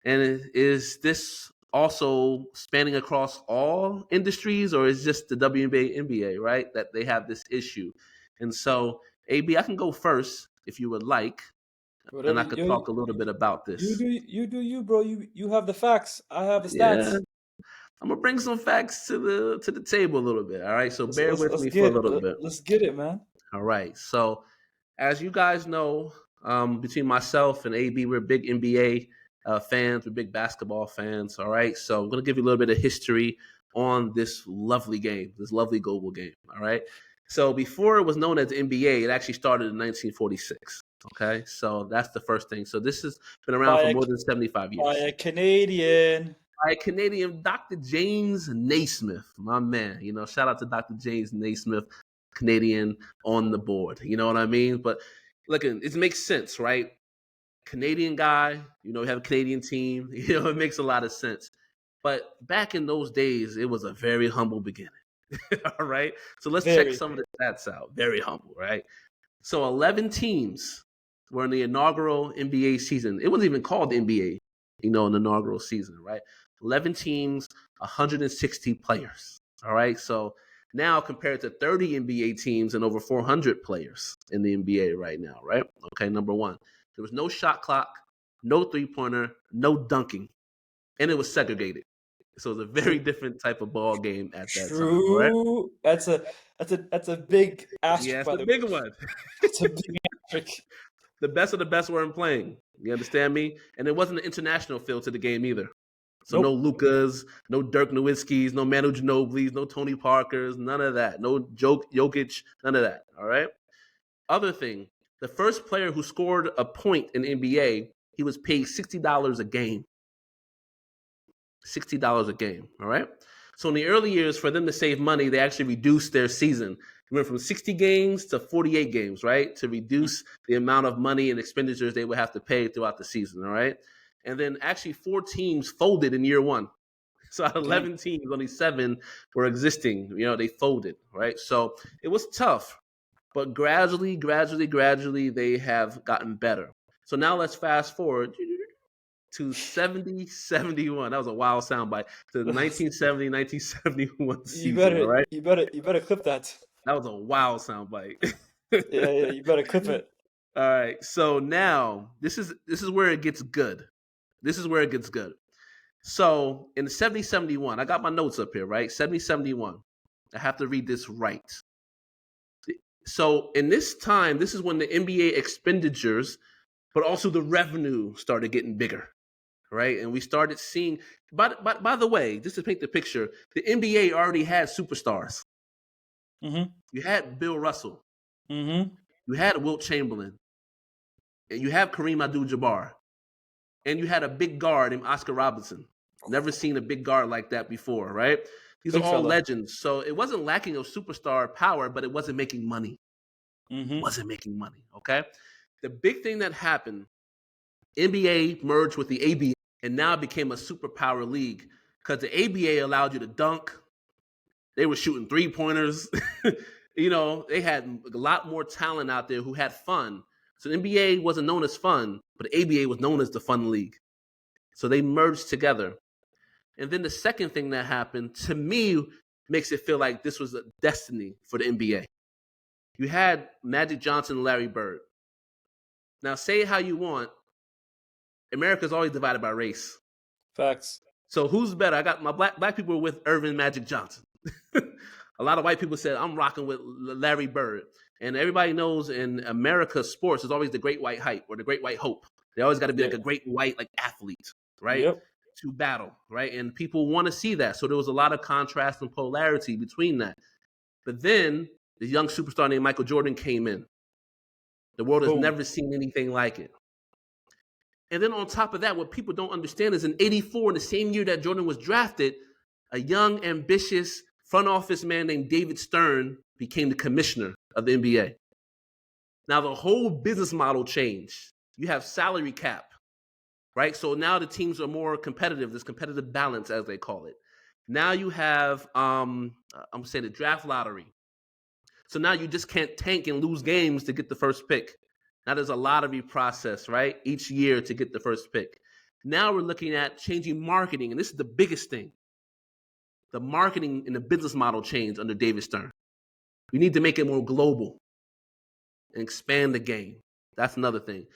And is this also spanning across all industries, or is just the WNBA, NBA, right, that they have this issue? And so, AB, I can go first if you would like, and I could talk a little bit about this. You do you, bro. You have the facts. I have the stats. I'm gonna bring some facts to the table a little bit. All right, so bear with me for a little bit. Let's get it, man. All right, so as you guys know, between myself and AB, we're big NBA fans. We're big basketball fans. All right, so I'm gonna give you a little bit of history on this lovely game, this lovely global game. All right, so before it was known as the NBA, it actually started in 1946. Okay, so that's the first thing. So this has been around for more than 75 years. By a Canadian. By a Canadian, Dr. James Naismith, my man. You know, shout out to Dr. James Naismith, Canadian on the board. You know what I mean? But look, it makes sense, right? Canadian guy, you know, we have a Canadian team. You know, it makes a lot of sense. But back in those days, it was a very humble beginning. All right? So let's check some of the stats out. Very humble, right? So 11 teams were in the inaugural NBA season. It wasn't even called the NBA, you know, in the inaugural season, right? 11 teams, 160 players. All right. So now compared to 30 NBA teams and over 400 players in the NBA right now, right? Okay. Number one, there was no shot clock, no 3-pointer, no dunking, and it was segregated. So it was a very different type of ball game at that time. Right? That's a big asterisk. Yeah, it's a big one. It's a big asterisk. The best of the best weren't playing. You understand me? And it wasn't an international feel to the game either. So no Lukas, no Dirk Nowitzkis, no Manu Ginobili's, no Tony Parkers, none of that. No Jokic, none of that. All right? Other thing, the first player who scored a point in NBA, he was paid $60 a game. $60 a game, all right? So in the early years, for them to save money, they actually reduced their season. It went from 60 games to 48 games, right? To reduce the amount of money and expenditures they would have to pay throughout the season, all right? And then actually 4 teams folded in year one. So out of 11 teams, only 7 were existing. You know, they folded, right? So it was tough, but gradually, they have gotten better. So now let's fast forward to 70-71. That was a wild soundbite. To the 1970-1971 season, right? You better clip that. That was a wild soundbite. yeah, you better clip it. All right. So now this is where it gets good. So in 70-71, I got my notes up here, right? 70-71. I have to read this right. So in this time, this is when the NBA expenditures, but also the revenue started getting bigger. Right, and we started seeing. By the way, just to paint the picture, the NBA already had superstars. Mm-hmm. You had Bill Russell. Mm-hmm. You had Wilt Chamberlain. And you have Kareem Abdul-Jabbar. And you had a big guard named Oscar Robertson. Never seen a big guard like that before, right? These are all legends. So it wasn't lacking of superstar power, but it wasn't making money. Mm-hmm. Wasn't making money. Okay, the big thing that happened. NBA merged with the ABA and now became a superpower league because the ABA allowed you to dunk. They were shooting 3-pointers. You know, they had a lot more talent out there who had fun. So the NBA wasn't known as fun, but the ABA was known as the fun league. So they merged together. And then the second thing that happened, to me, makes it feel like this was a destiny for the NBA. You had Magic Johnson and Larry Bird. Now, say it how you want. America's always divided by race. Facts. So who's better? I got my black people were with Irvin Magic Johnson. A lot of white people said, I'm rocking with Larry Bird. And everybody knows in America, sports is always the great white hype or the great white hope. They always got to be like a great white athlete, right? Yep. To battle, right? And people want to see that. So there was a lot of contrast and polarity between that. But then the young superstar named Michael Jordan came in. The world has never seen anything like it. And then on top of that, what people don't understand is in 84, in the same year that Jordan was drafted, a young, ambitious front office man named David Stern became the commissioner of the NBA. Now, the whole business model changed. You have salary cap, right? So now the teams are more competitive. There's competitive balance, as they call it. Now you have, I'm saying the draft lottery. So now you just can't tank and lose games to get the first pick. Now there's a lottery process, right? Each year to get the first pick. Now we're looking at changing marketing, and this is the biggest thing. The marketing and the business model changed under David Stern. We need to make it more global and expand the game. That's another thing.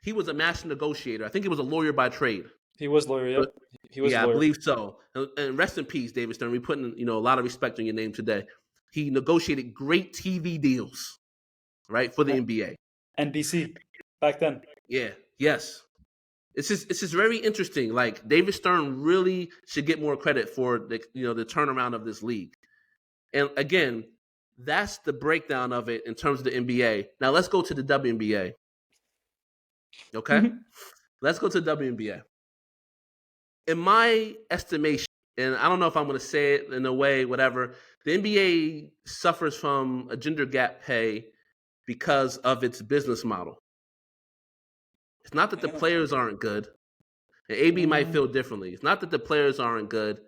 He was a master negotiator. I think he was a lawyer by trade. He was lawyer, yeah. He was yeah, lawyer. I believe so. And rest in peace, David Stern. We're putting a lot of respect on your name today. He negotiated great TV deals, right, for the NBA. NBC back then. Yeah. Yes. It's just very interesting. Like David Stern really should get more credit for the turnaround of this league. And again, that's the breakdown of it in terms of the NBA. Now let's go to the WNBA. Okay? Let's go to the WNBA. In my estimation, and I don't know if I'm going to say it in a way, whatever, the NBA suffers from a gender gap pay because of its business model. It's not that the players aren't good. And AB might feel differently. It's not that the players aren't good,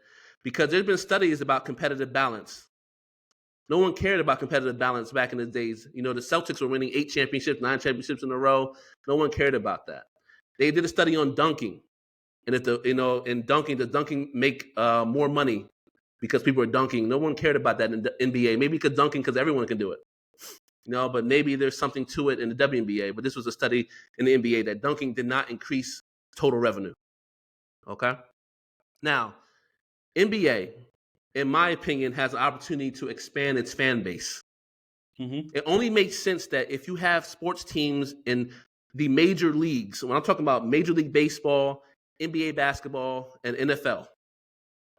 because there's been studies about competitive balance. No one cared about competitive balance back in the days. The Celtics were winning 8 championships, 9 championships in a row. No one cared about that. They did a study on dunking. And in dunking, does dunking make more money because people are dunking? No one cared about that in the NBA. Maybe because dunking, because everyone can do it. But maybe there's something to it in the WNBA. But this was a study in the NBA that dunking did not increase total revenue. Okay? Now, NBA, in my opinion, has an opportunity to expand its fan base. It only makes sense that if you have sports teams in the major leagues, when I'm talking about Major League Baseball, NBA basketball, and NFL,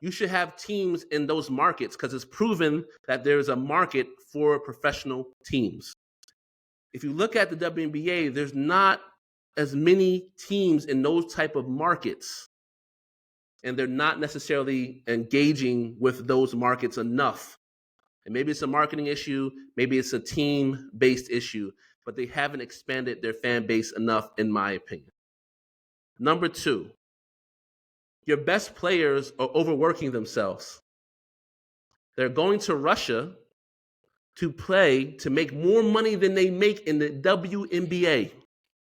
you should have teams in those markets because it's proven that there's a market for professional teams. If you look at the WNBA, there's not as many teams in those type of markets, and they're not necessarily engaging with those markets enough. And maybe it's a marketing issue, maybe it's a team-based issue, but they haven't expanded their fan base enough, in my opinion. Number 2, your best players are overworking themselves. They're going to Russia to play to make more money than they make in the WNBA.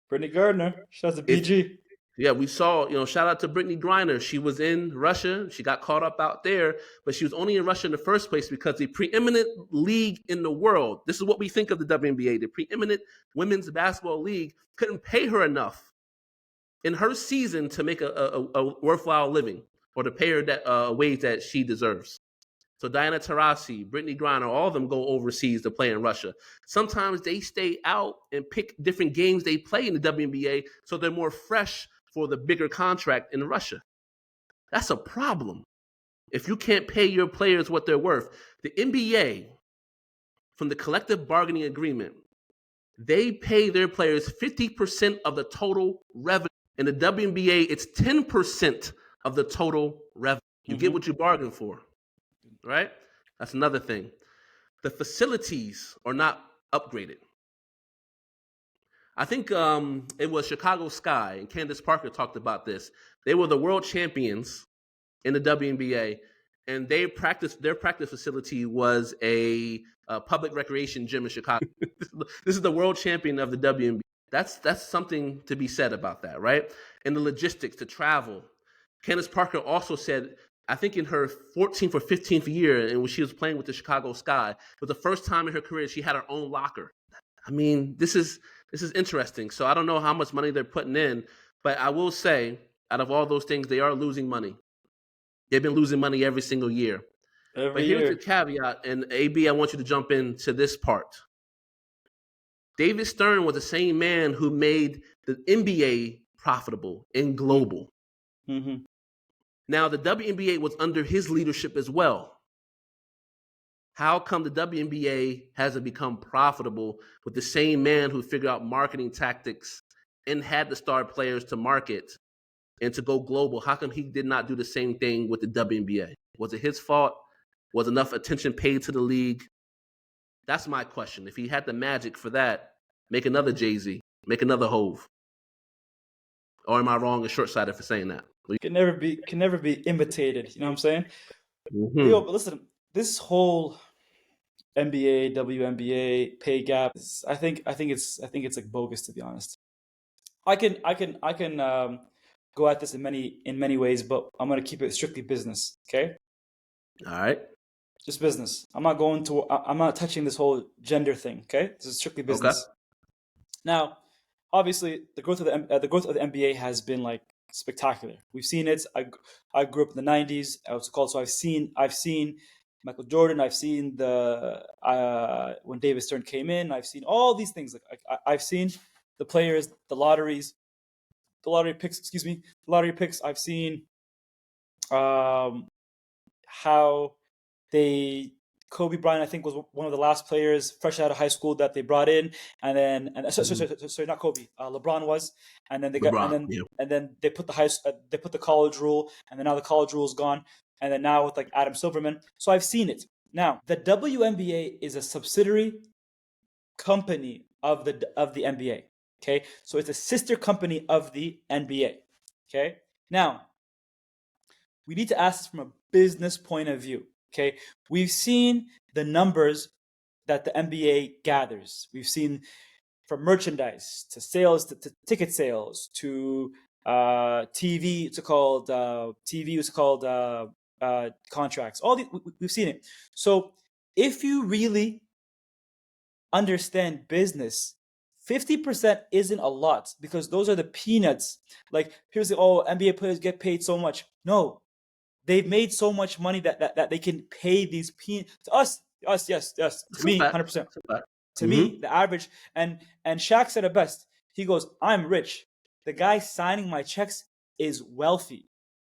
Brittany Gardner, shout out to BG. Yeah, we saw, shout out to Brittany Griner. She was in Russia. She got caught up out there, but she was only in Russia in the first place because the preeminent league in the world, this is what we think of the WNBA, the preeminent women's basketball league, couldn't pay her enough in her season to make a worthwhile living or to pay her that wage that she deserves. So Diana Taurasi, Brittany Griner, all of them go overseas to play in Russia. Sometimes they stay out and pick different games they play in the WNBA so they're more fresh for the bigger contract in Russia. That's a problem if you can't pay your players what they're worth. The NBA, from the collective bargaining agreement, they pay their players 50% of the total revenue. In the WNBA, it's 10% of the total revenue. You get what you bargain for, right? That's another thing. The facilities are not upgraded. I think it was Chicago Sky, and Candace Parker talked about this. They were the world champions in the WNBA, and their practice facility was a public recreation gym in Chicago. This is the world champion of the WNBA. That's something to be said about that, right? And the logistics to travel. Candace Parker also said, I think in her 14th or 15th year, and when she was playing with the Chicago Sky, for the first time in her career, she had her own locker. I mean, this is interesting. So I don't know how much money they're putting in, but I will say, out of all those things, they are losing money. They've been losing money every single year. But here's the caveat, and AB, I want you to jump into this part. David Stern was the same man who made the NBA profitable and global. Now, the WNBA was under his leadership as well. How come the WNBA hasn't become profitable with the same man who figured out marketing tactics and had the star players to market and to go global? How come he did not do the same thing with the WNBA? Was it his fault? Was enough attention paid to the league? That's my question. If he had the magic for that, make another Jay-Z, make another Hove. Or am I wrong and short-sighted for saying that? Can never be imitated. You know what I'm saying? Yo, but listen, this whole NBA, WNBA pay gap, I think it's like bogus, to be honest. I can go at this in many ways, but I'm gonna keep it strictly business. Okay. All right. Just business. I'm not touching this whole gender thing. Okay. This is strictly business. Okay. Now, obviously, the growth of the NBA has been like spectacular. We've seen it. I grew up in the 90s. I was called, so I've seen Michael Jordan. I've seen the when David Stern came in. I've seen all these things. Like I've seen the players, the lottery picks. Excuse me, the lottery picks. I've seen how Kobe Bryant, I think, was one of the last players fresh out of high school that they brought in, and then sorry, not Kobe, LeBron was, and then they got and then they put the college rule, and then now the college rule is gone, and then now with like Adam Silverman. So I've seen it. Now the WNBA is a subsidiary company of the NBA. Okay, so it's a sister company of the NBA. Okay, now we need to ask this from a business point of view. Okay, we've seen the numbers that the NBA gathers. We've seen from merchandise to sales to ticket sales to TV. It's called TV. It's called contracts. All these we've seen it. So if you really understand business, 50% isn't a lot, because those are the peanuts. Like here's the NBA players get paid so much. No. They've made so much money that they can pay these peanuts to us. Yes. To me, 100%. To me, the average. And Shaq said it best. He goes, "I'm rich. The guy signing my checks is wealthy."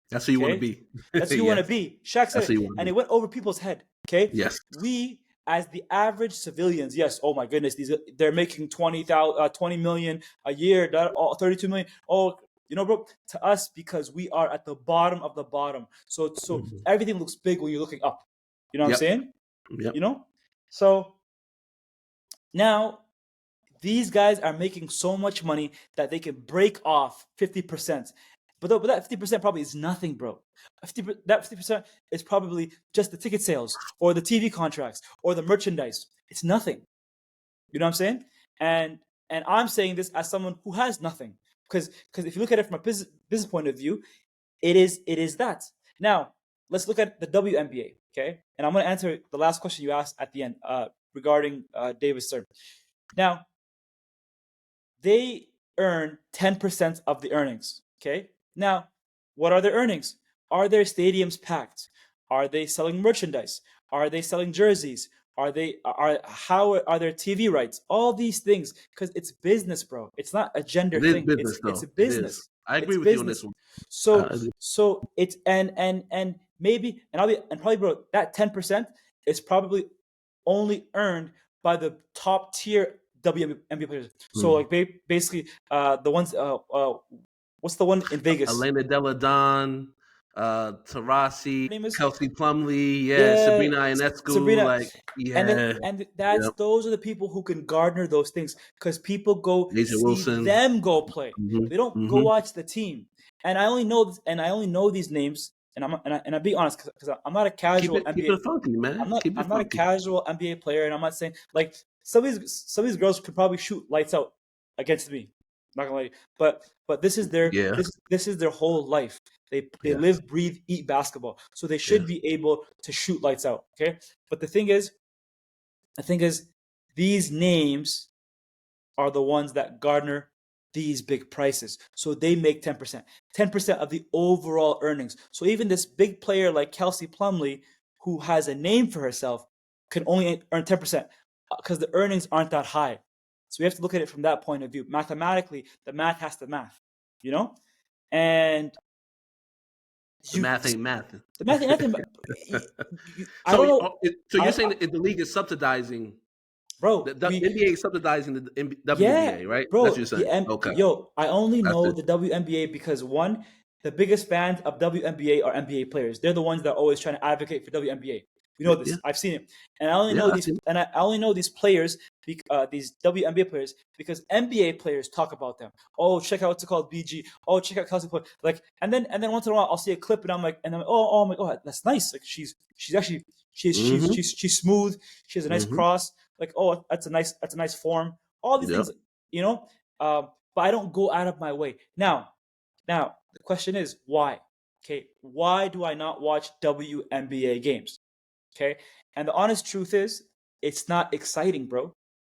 That's who you want to be. That's who you want to be. Shaq said it, and it went over people's head. Okay. Yes. We, as the average civilians, yes. Oh my goodness, they're making 20 million a year. 32 million. Oh. You know, bro, to us, because we are at the bottom of the bottom. So everything looks big when you're looking up. You know what I'm saying? Yep. You know? So now these guys are making so much money that they can break off 50%. But that 50% probably is nothing, bro. That 50% is probably just the ticket sales or the TV contracts or the merchandise. It's nothing. You know what I'm saying? And I'm saying this as someone who has nothing. Because if you look at it from a business point of view, it is that. Now, let's look at the WNBA, okay? And I'm going to answer the last question you asked at the end regarding David Stern. Now, they earn 10% of the earnings, okay? Now, what are their earnings? Are their stadiums packed? Are they selling merchandise? Are they selling jerseys? How are their TV rights? All these things, because it's business, bro. It's not a gender thing. It's a business. I agree with you on this one. So it's and maybe probably, bro, that 10% is probably only earned by the top tier WNBA players. So like basically the ones what's the one in Vegas? Elena Delle Donne, Taurasi, Kelsey Plumlee, Sabrina Ionescu, and those are the people who can garner those things, because people go Asia see Wilson. them go play. They don't go watch the team. And I only know these names, and I'll be honest, because I'm not a casual NBA. Keep it funky, man. I'm not a casual NBA player, and I'm not saying like some of these girls could probably shoot lights out against me. I'm not gonna lie, but this is their this is their whole life. They live, breathe, eat basketball, so they should be able to shoot lights out. Okay, but the thing is, these names are the ones that garner these big prices. So they make 10%, 10% of the overall earnings. So even this big player like Kelsey Plumlee, who has a name for herself, can only earn 10% because the earnings aren't that high. So we have to look at it from that point of view. Mathematically, the math has to math, you know? And the math ain't math. The math ain't math. I don't know. So you're saying that the league is subsidizing, bro? The NBA is subsidizing the WNBA, right? Bro. That's what you're saying. Okay. Yo, I only know the WNBA because one, the biggest fans of WNBA are NBA players. They're the ones that are always trying to advocate for WNBA. You know this. Yeah. I've seen it, and I only know these. And I only know these players, these WNBA players, because NBA players talk about them. Oh, check out what's it called, BG. Oh, check out Kelsey Plumlee. Like, and then once in a while I'll see a clip, and I'm like, oh my god, that's nice. Like she's actually she's smooth. She has a nice cross. Like, oh, that's a nice form. All these things, you know. But I don't go out of my way. Now the question is why? Okay, why do I not watch WNBA games? Okay, and the honest truth is, it's not exciting, bro.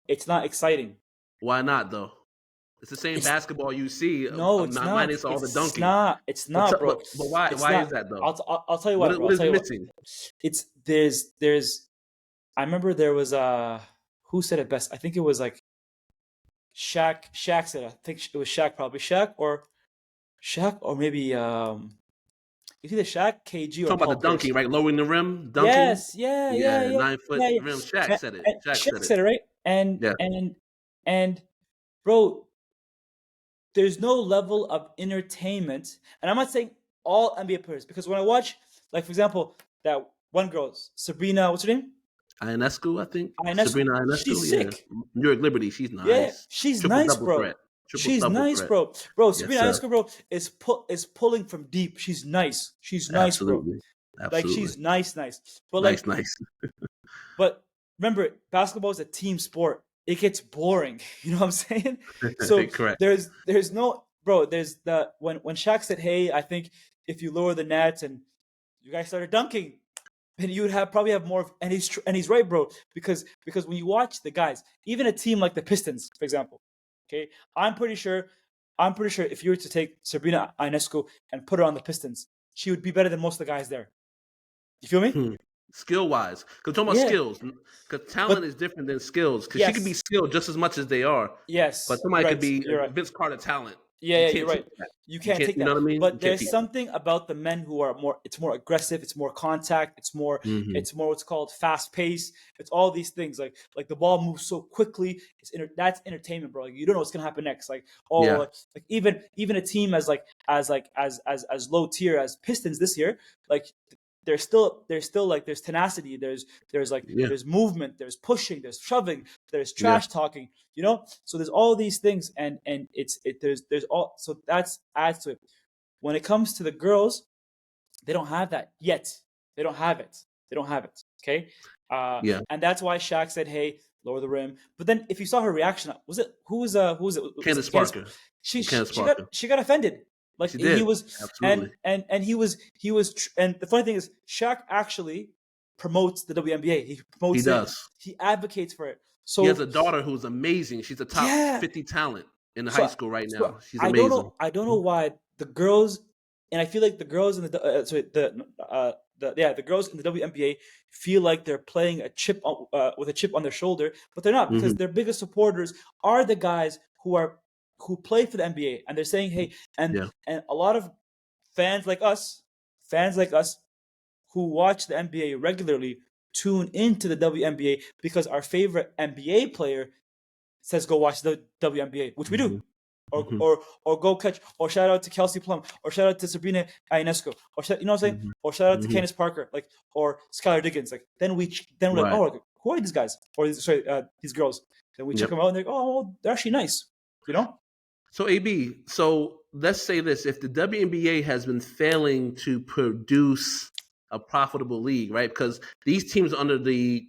It's not exciting. Why not, though? It's the same basketball you see. No, it's not. Minus all the dunking. It's not, bro. But why? It's why not. is that though? I'll tell you why, bro. What is tell you missing? It's there's. I remember there was who said it best? I think it was like Shaq. Shaq said it. I think it was Shaq, probably Shaq or maybe it's either Shaq, KG, or talking about the dunking, right? Lowering the rim, dunking. Yes, yeah. 9-foot rim. Shaq said it. Shaq said it, right? And bro, there's no level of entertainment, and I'm not saying all NBA players, because when I watch, like for example, that one girl, Sabrina, what's her name? Ionescu, I think. Ionescu. Sabrina Ionescu. She's sick. New York Liberty. She's nice. Yeah, she's nice, bro. She's nice, bro. Bro, Sabrina Ionescu, bro, is pulling from deep. She's nice. She's nice, Absolutely. bro. Like she's nice. But nice. But remember, basketball is a team sport. It gets boring. You know what I'm saying? So correct. There's no, bro. There's the when Shaq said, "Hey, I think if you lower the nets and you guys started dunking, then you would probably have more." And he's right, bro. Because when you watch the guys, even a team like the Pistons, for example, okay, I'm pretty sure if you were to take Sabrina Ionescu and put her on the Pistons, she would be better than most of the guys there. You feel me? Skill wise, because talking about skills, because talent is different than skills. Because she could be skilled just as much as they are. Yes, but somebody could be Vince Carter talent. Yeah, you're right. You can't take that. You know what I mean? But there's something about the men who are more. It's more aggressive. It's more contact. It's more. It's more what's called fast pace. It's all these things. Like the ball moves so quickly. That's entertainment, bro. Like, you don't know what's gonna happen next. Like like even a team as low tier as Pistons this year, like. There's still like there's tenacity, there's movement, there's pushing, there's shoving, there's trash talking, you know. So there's all these things, and there's all, so that's adds to it. When it comes to the girls, they don't have that yet. They don't have it. Okay, and that's why Shaq said, "Hey, lower the rim." But then if you saw her reaction, who was it? Candace Parker. She got offended. Like he was, absolutely. and he was, and the funny thing is, Shaq actually promotes the WNBA. He promotes. He does. He advocates for it. So he has a daughter who's amazing. She's a top 50 talent in the high school right now. She's amazing. I don't know why the girls, and I feel like the girls in the girls in the WNBA feel like they're playing with a chip on their shoulder, but they're not, because their biggest supporters are the guys who play for the NBA, and they're saying, "Hey," and a lot of fans like us who watch the NBA regularly tune into the WNBA because our favorite NBA player says go watch the WNBA, which we do, or go catch, or shout out to Kelsey Plum, or shout out to Sabrina Ionescu, or you know what I'm saying, or shout out to Candace Parker, like, or Skylar Diggins. Like then we're like, oh, who are these guys, or these girls? Then we check them out, and they're like, oh, they're actually nice, you know. So AB, let's say this: if the WNBA has been failing to produce a profitable league, right? Because these teams are under the,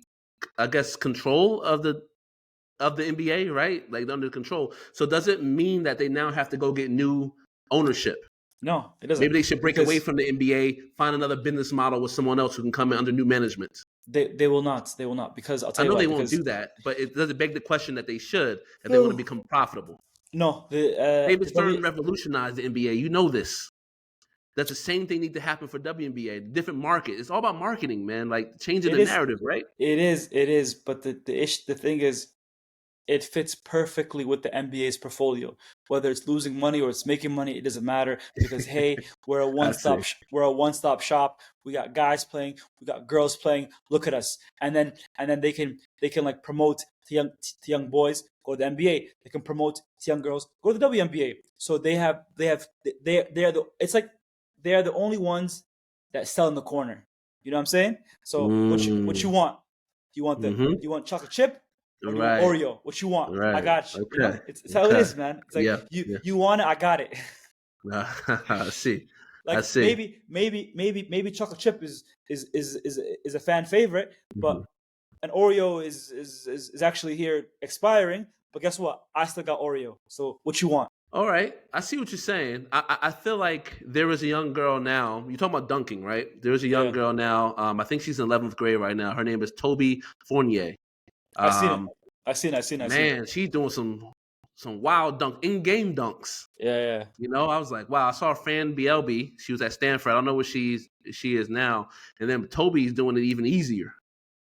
I guess, control of the NBA, right? Like under control. So does it mean that they now have to go get new ownership? No, it doesn't. Maybe they should break away from the NBA, find another business model with someone else who can come in under new management. They will not, because I'll tell you. I know they won't do that, but it does beg the question that they should if they want to become profitable. No, they've been starting to revolutionize the NBA. You know this. That's the same thing need to happen for WNBA. Different market. It's all about marketing, man. Like changing the narrative, right? It is. But the thing is, it fits perfectly with the NBA's portfolio. Whether it's losing money or it's making money, it doesn't matter, because hey, we're a one-stop shop. We got guys playing, we got girls playing. Look at us. And then they can like promote to young boys, go to the NBA. They can promote to young girls, go to the WNBA. So they are the only ones that sell in the corner. You know what I'm saying? So what you want? Do you want you want chocolate chip? Or you want Oreo? What you want? Right. I got you. Okay. You know? It's how it is, man. It's like you want it, I got it. I see. Like I see. Maybe chocolate chip is a fan favorite, but an Oreo is actually here expiring. But guess what? I still got Oreo. So what you want? All right. I see what you're saying. I feel like there is a young girl now. You're talking about dunking, right? There is a young girl now. I think she's in 11th grade right now. Her name is Toby Fournier. I seen it. Man, she's doing some wild in-game dunks. Yeah. You know, I was like, wow. I saw Fran BLB. She was at Stanford. I don't know where she is now. And then Toby's doing it even easier.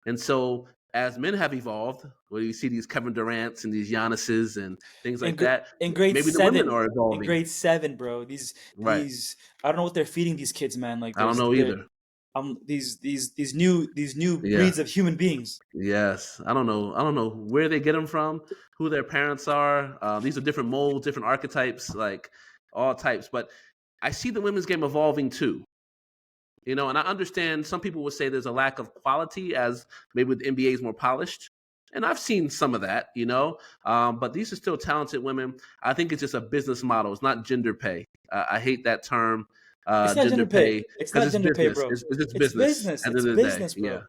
And so as men have evolved, where you see these Kevin Durant's and these Giannis's and things like that, in grade maybe 7, the women are evolving. In grade 7, bro. These I don't know what they're feeding these kids, man. Like I don't know either. These new breeds of human beings. Yes, I don't know where they get them from, who their parents are. These are different molds, different archetypes, like all types. But I see the women's game evolving too. You know, and I understand some people would say there's a lack of quality as maybe the NBA is more polished. And I've seen some of that, you know, but these are still talented women. I think it's just a business model. It's not gender pay. I hate that term. It's not gender pay. It's not gender pay, bro. It's business. It's business, bro. Yeah.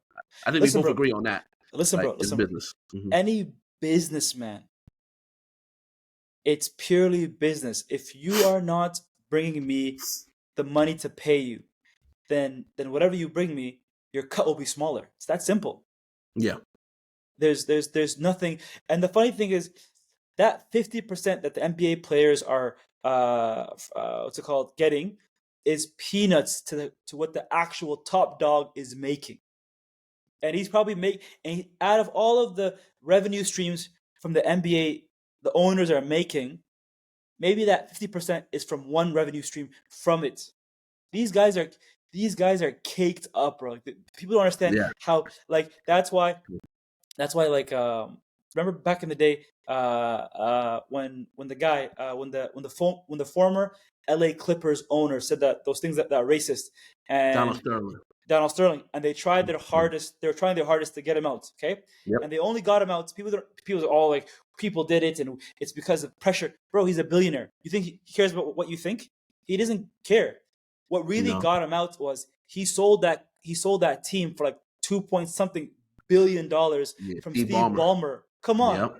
I think we both agree on that. Listen, bro. It's business. Mm-hmm. Any businessman, it's purely business. If you are not bringing me the money to pay you, then whatever you bring me, your cut will be smaller. It's that simple. Yeah. There's nothing. And the funny thing is that 50% that the NBA players are getting is peanuts to what the actual top dog is making. And he's probably out of all of the revenue streams from the NBA the owners are making, maybe that 50% is from one revenue stream from it. These guys are caked up, bro. People don't understand how, like, that's why like remember back in the day when the former LA Clippers owner said that those things that are racist, and Donald Sterling, and they tried their hardest. They were trying their hardest to get him out. Okay, and they only got him out. People are all like, people did it, and it's because of pressure. Bro, he's a billionaire. You think he cares about what you think? He doesn't care. What really got him out was he sold that team for like $2 billion from Steve Ballmer. Come on,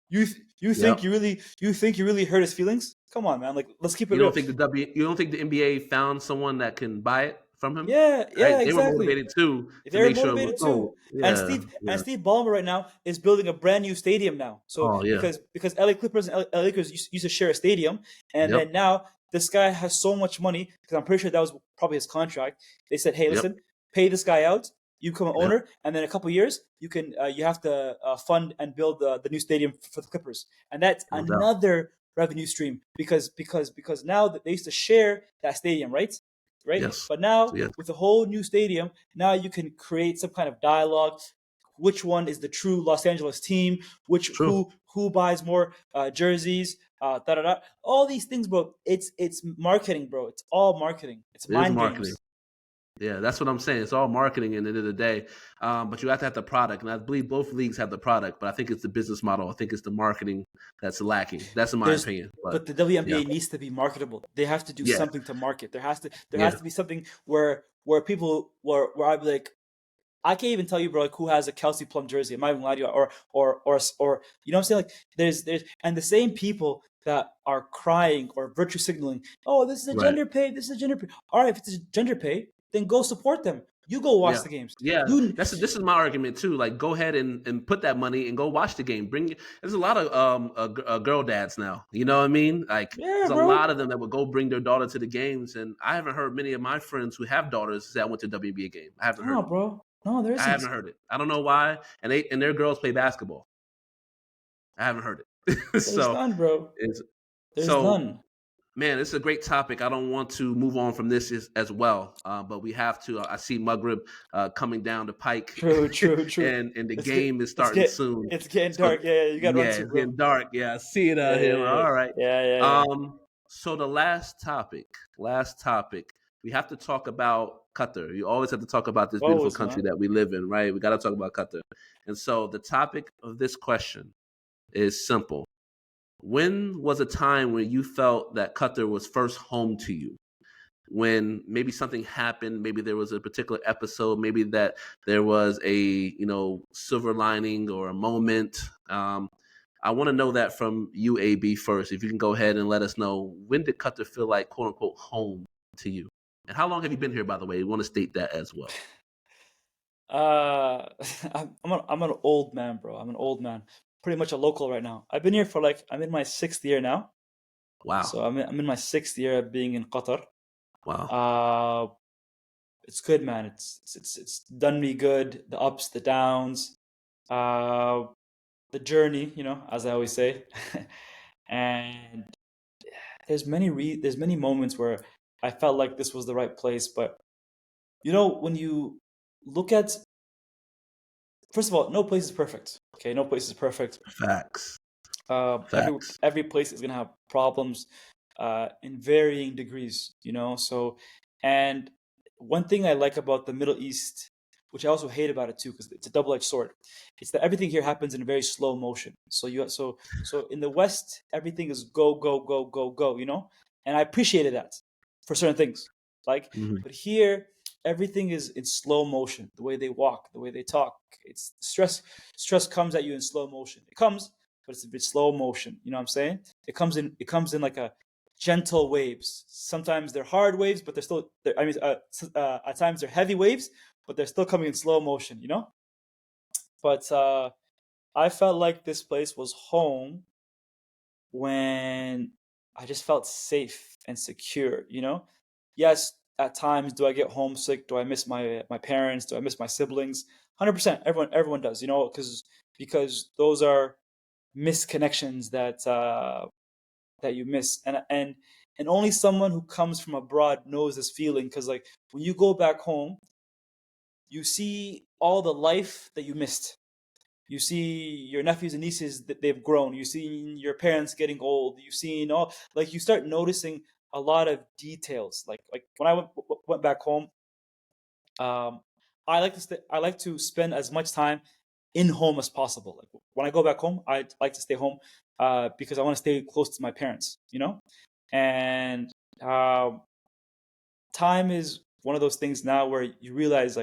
you think you really hurt his feelings? Come on, man. Like, let's keep it real. You don't think the NBA found someone that can buy it from him? Yeah, right? Exactly. They were motivated too. And Steve Ballmer right now is building a brand new stadium now. So because LA Clippers and LA Lakers used to share a stadium, and then now this guy has so much money, because I'm pretty sure that was probably his contract. They said, hey, listen, pay this guy out. You become an owner, and then a couple of years, you can you have to fund and build the new stadium for the Clippers, and that's another revenue stream because now that they used to share that stadium, right? Yes. But now with the whole new stadium, now you can create some kind of dialogue. Which one is the true Los Angeles team? Who buys more jerseys? All these things, bro. It's marketing, bro. It's all marketing. It's mind games. Yeah, that's what I'm saying. It's all marketing at the end of the day. But you have to have the product. And I believe both leagues have the product, but I think it's the business model. I think it's the marketing that's lacking. That's in my opinion. But the WNBA needs to be marketable. They have to do something to market. There has to be something where people where I'd be like, I can't even tell you, bro, like, who has a Kelsey Plum jersey. I'm not even lying to you. Or you know what I'm saying? Like, there's and the same people that are crying or virtue signaling, oh, this is a gender pay. This is a gender pay. All right, if it's a gender pay, then go support them. You go watch the games. Yeah, this is my argument too. Like, go ahead and put that money and go watch the game. There's a lot of girl dads now. You know what I mean? Like, there's a lot of them that would go bring their daughter to the games, and I haven't heard many of my friends who have daughters say I went to a WNBA game. I haven't heard. Bro. No, there isn't. I haven't heard it. I don't know why. And their girls play basketball. I haven't heard it. There's none, bro. There's none. Man, this is a great topic. I don't want to move on from this as well, but we have to. I see Maghrib coming down the pike. True. And the game is starting soon. It's getting dark. Yeah, you got to run too, bro. It's getting dark. Yeah, I see it out here. All right. Yeah. So the last topic. We have to talk about Qatar. You always have to talk about this beautiful country that we live in, right? We got to talk about Qatar. And so the topic of this question is simple. When was a time when you felt that Qatar was first home to you? When maybe something happened, maybe there was a particular episode, maybe that there was a, silver lining or a moment. I want to know that from you, AB, first. If you can go ahead and let us know, when did Qatar feel like, quote unquote, home to you? And how long have you been here, by the way? We want to state that as well. I'm an old man, bro. I'm an old man. pretty much a local right now. I've been here for I'm in my 6th year now. Wow. So I'm in my 6th year of being in Qatar. Wow. It's good, man. It's done me good. The ups, the downs, the journey, as I always say. And there's many moments where I felt like this was the right place, but when you look at, first of all, no place is perfect. Okay, no place is perfect. Facts. Every place is gonna have problems in varying degrees, So, and one thing I like about the Middle East, which I also hate about it too, because it's a double-edged sword, it's that everything here happens in very slow motion. So in the West, everything is go go go go go, and I appreciated that for certain things. But here, everything is in slow motion. The way they walk, the way they talk, it's stress. Stress comes at you in slow motion. It comes, but it's a bit slow motion. You know what I'm saying? It comes in like a gentle waves. Sometimes they're hard waves, but at times they're heavy waves, but they're still coming in slow motion. But I felt like this place was home when I just felt safe and secure. Yes, at times do I get homesick? Do I miss my parents? Do I miss my siblings? 100%. Everyone does. Because those are missed connections that you miss, and only someone who comes from abroad knows this feeling. Because when you go back home, you see all the life that you missed. You see your nephews and nieces that they've grown. You see your parents getting old. You see you start noticing a lot of details. Like when I went back home, I like to spend as much time in home as possible. Like when I go back home, I like to stay home because I want to stay close to my parents. And time is one of those things now where you realize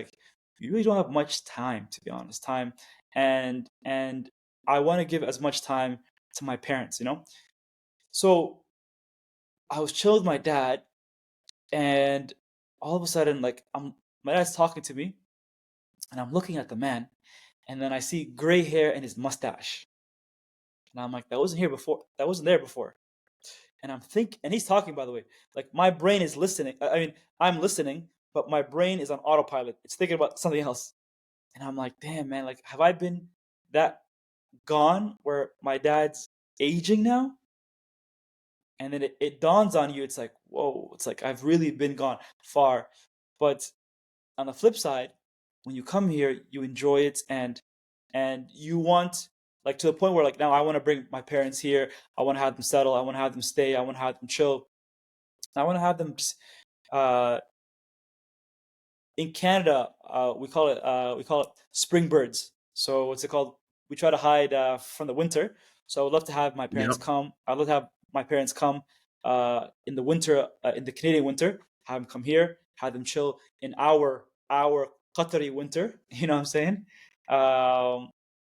you really don't have much time, to be honest. Time and I want to give as much time to my parents. So I was chilling with my dad, and all of a sudden, my dad's talking to me, and I'm looking at the man, and then I see gray hair and his mustache, and I'm like, that wasn't here before. That wasn't there before. And and he's talking, by the way. My brain is listening. I mean, I'm listening, but my brain is on autopilot. It's thinking about something else. And I'm like, damn, man, have I been that gone where my dad's aging now? And then it dawns on you, it's like, whoa, it's like I've really been gone far. But on the flip side, when you come here, you enjoy it, and you want, to the point where now I want to bring my parents here. I want to have them settle. I want to have them stay. I want to have them chill. I want to have them in Canada, we call it spring birds. So what's it called? We try to hide from the winter. So I would love to have my parents come. I'd love to have my parents come in the winter, in the Canadian winter. Have them come here, have them chill in our Qatari winter. You know what I'm saying?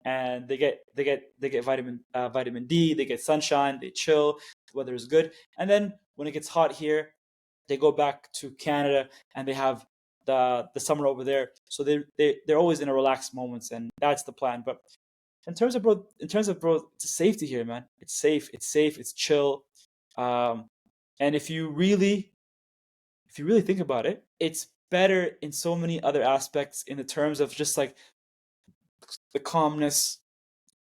And they get vitamin D. They get sunshine. They chill. The weather is good. And then when it gets hot here, they go back to Canada and they have the summer over there. So they're always in a relaxed moments, and that's the plan. But in terms of bro, it's safety here, man. It's safe. It's chill. And if you really think about it, it's better in so many other aspects in the terms of just the calmness.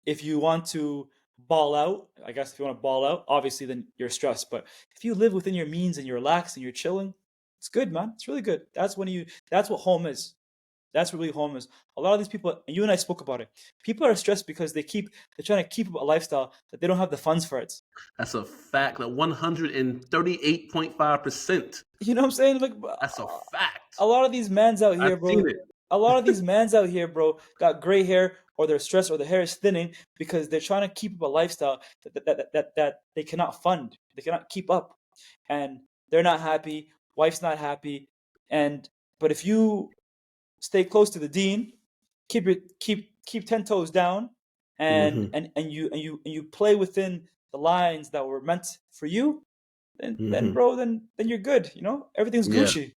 If you want to ball out, I guess if you want to ball out, obviously then you're stressed. But if you live within your means and you're relaxed and you're chilling, it's good, man. It's really good. That's what home is. That's what really home is. A lot of these people, and you and I spoke about it, people are stressed because they're trying to keep up a lifestyle that they don't have the funds for it. That's a fact. 138.5%. You know what I'm saying? That's a fact. A lot of these mans out here, bro. A lot of these mans out here, bro, got gray hair, or they're stressed, or their hair is thinning because they're trying to keep up a lifestyle that they cannot fund. They cannot keep up, and they're not happy. Wife's not happy, but if you stay close to the deen, keep 10 toes down, and you play within the lines that were meant for you, then bro, then you're good. Everything's Gucci.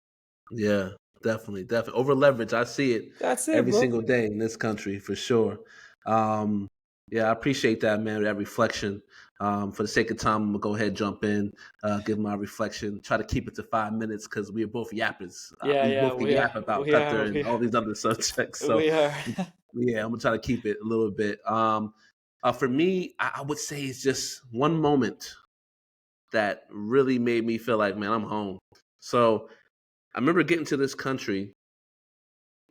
Yeah, definitely. Over leverage, I see it. That's it, every bro. single day in this country for sure. Yeah, I appreciate that, man, that reflection. For the sake of time, I'm going to go ahead and jump in, give my reflection, try to keep it to 5 minutes because we're both yappers. We both can yap about Qatar and all these other subjects. So, we are. Yeah, I'm going to try to keep it a little bit. For me, I would say it's just one moment that really made me feel like, man, I'm home. So I remember getting to this country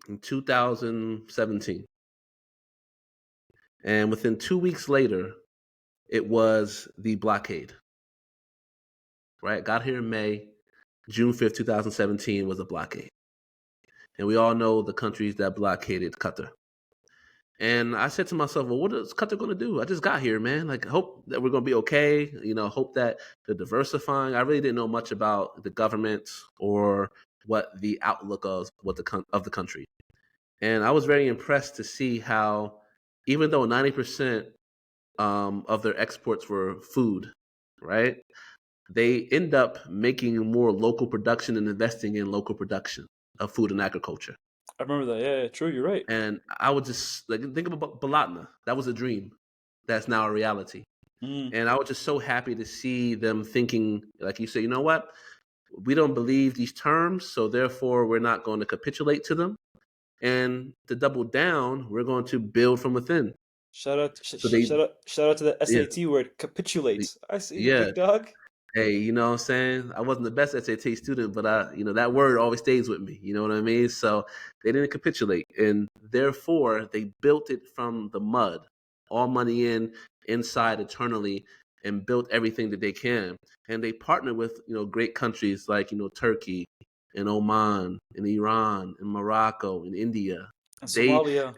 in 2017. And within 2 weeks later, it was the blockade. Right? Got here in May. June 5th, 2017 was a blockade. And we all know the countries that blockaded Qatar. And I said to myself, well, what is Qatar going to do? I just got here, man. Like, hope that we're going to be okay. Hope that they're diversifying. I really didn't know much about the government or what the outlook of the country. And I was very impressed to see how, even though 90% of their exports were food, right? They end up making more local production and investing in local production of food and agriculture. I remember that. Yeah, true. You're right. And I would just think about Balatna. That was a dream. That's now a reality. And I was just so happy to see them thinking, like you say, you know what? We don't believe these terms, so therefore we're not going to capitulate to them. And to double down, we're going to build from within. Shout out to the SAT word, capitulate. I see you, big dog. Hey, you know what I'm saying? I wasn't the best SAT student, but that word always stays with me. You know what I mean? So they didn't capitulate, and therefore they built it from the mud, all money inside eternally, and built everything that they can. And they partnered with great countries like Turkey and Oman and Iran and Morocco and India and Somalia.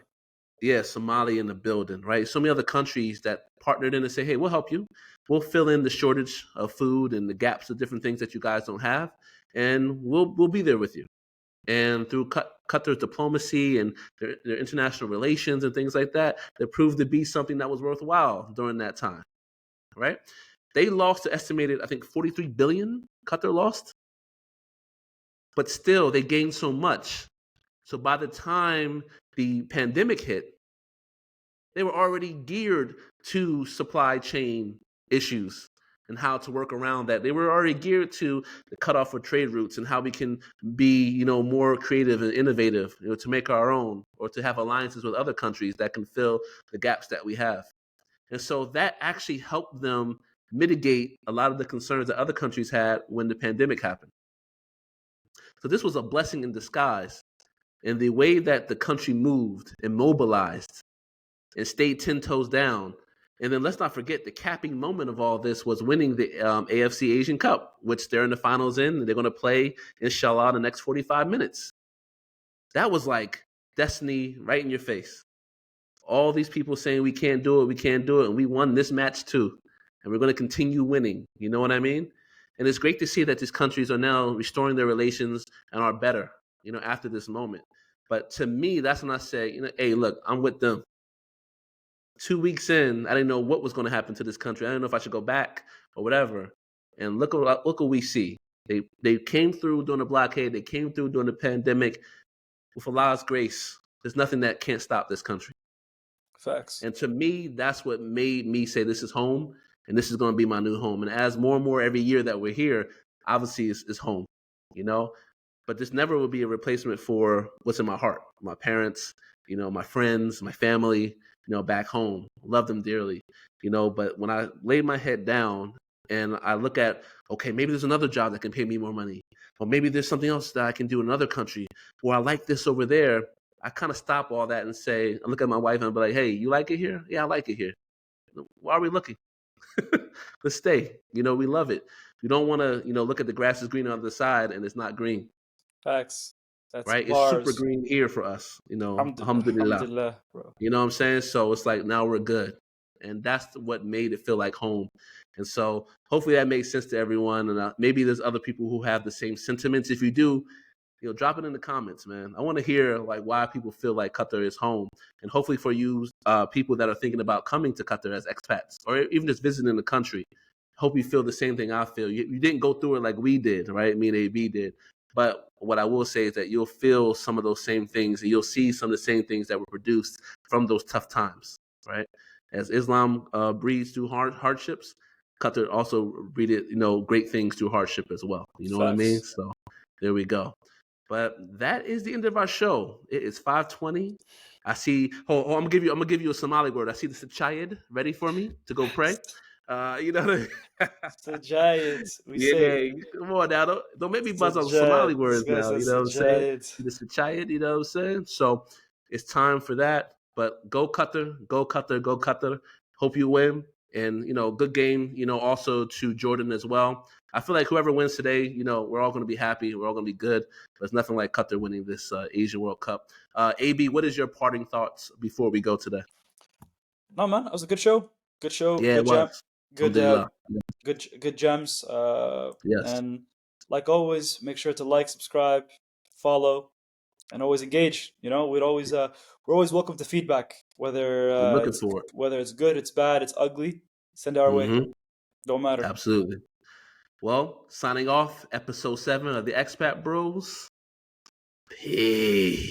Somalia in the building, right? So many other countries that partnered in and say, hey, we'll help you. We'll fill in the shortage of food and the gaps of different things that you guys don't have. And we'll be there with you. And through Qatar's diplomacy and their international relations and things like that, they proved to be something that was worthwhile during that time, right? They lost an estimated, I think, 43 billion Qatar lost. But still, they gained so much. So by the time the pandemic hit, they were already geared to supply chain issues and how to work around that. They were already geared to the cutoff of trade routes and how we can be, more creative and innovative, to make our own or to have alliances with other countries that can fill the gaps that we have. And so that actually helped them mitigate a lot of the concerns that other countries had when the pandemic happened. So this was a blessing in disguise. And the way that the country moved and mobilized and stayed 10 toes down. And then let's not forget the capping moment of all this was winning the AFC Asian Cup, which they're in the finals in, and they're going to play, inshallah, the next 45 minutes. That was like destiny right in your face. All these people saying we can't do it, and we won this match too. And we're going to continue winning. You know what I mean? And it's great to see that these countries are now restoring their relations and are better, after this moment. But to me, that's when I say, hey, look, I'm with them. 2 weeks in, I didn't know what was going to happen to this country. I didn't know if I should go back or whatever. And look what we see. They came through during the blockade. They came through during the pandemic. With Allah's grace, there's nothing that can't stop this country. Facts. And to me, that's what made me say this is home, and this is going to be my new home. And as more and more every year that we're here, obviously it's home, But this never will be a replacement for what's in my heart. My parents, my friends, my family, back home. Love them dearly, But when I lay my head down and I look at, okay, maybe there's another job that can pay me more money. Or maybe there's something else that I can do in another country. Or I like this over there. I kind of stop all that and say, I look at my wife and I'll be like, hey, you like it here? Yeah, I like it here. Why are we looking? Let's stay. We love it. We don't want to, look at the grass is green on the other side and it's not green. Facts. That's right. Bars. It's super green here for us. Alhamdulillah. Bro. You know what I'm saying? So it's like now we're good. And that's what made it feel like home. And so hopefully that makes sense to everyone. And maybe there's other people who have the same sentiments. If you do, drop it in the comments, man. I want to hear like why people feel like Qatar is home. And hopefully for you people that are thinking about coming to Qatar as expats or even just visiting the country, hope you feel the same thing I feel. You didn't go through it like we did, right? Me and AB did. But what I will say is that you'll feel some of those same things and you'll see some of the same things that were produced from those tough times, right? as Islam breeds through hardships, Qatar also breeded, great things through hardship as well. You know what I mean? So there we go. But that is the end of our show. It is 5:20. I see. I'm gonna give you a Somali word. I see the Sajayed ready for me to go pray. Sajayed. Come on now. Don't make me buzz on Somali words now. You know what I'm saying? The Sajayed. You know what I'm saying? So it's time for that. But go Qatar, go Qatar, go Qatar. Hope you win. And, good game, also to Jordan as well. I feel like whoever wins today, we're all going to be happy. We're all going to be good. There's nothing like Qatar winning this Asian World Cup. AB, what is your parting thoughts before we go today? No, man, it was a good show. Good show. Yeah, good it was. Good gems. Yes. And like always, make sure to like, subscribe, follow, and always engage. We're always welcome to feedback, whether it's good, it's bad, it's ugly. Send it our way. Don't matter. Absolutely. Well, signing off, episode 7 of the Expat Bros. Peace.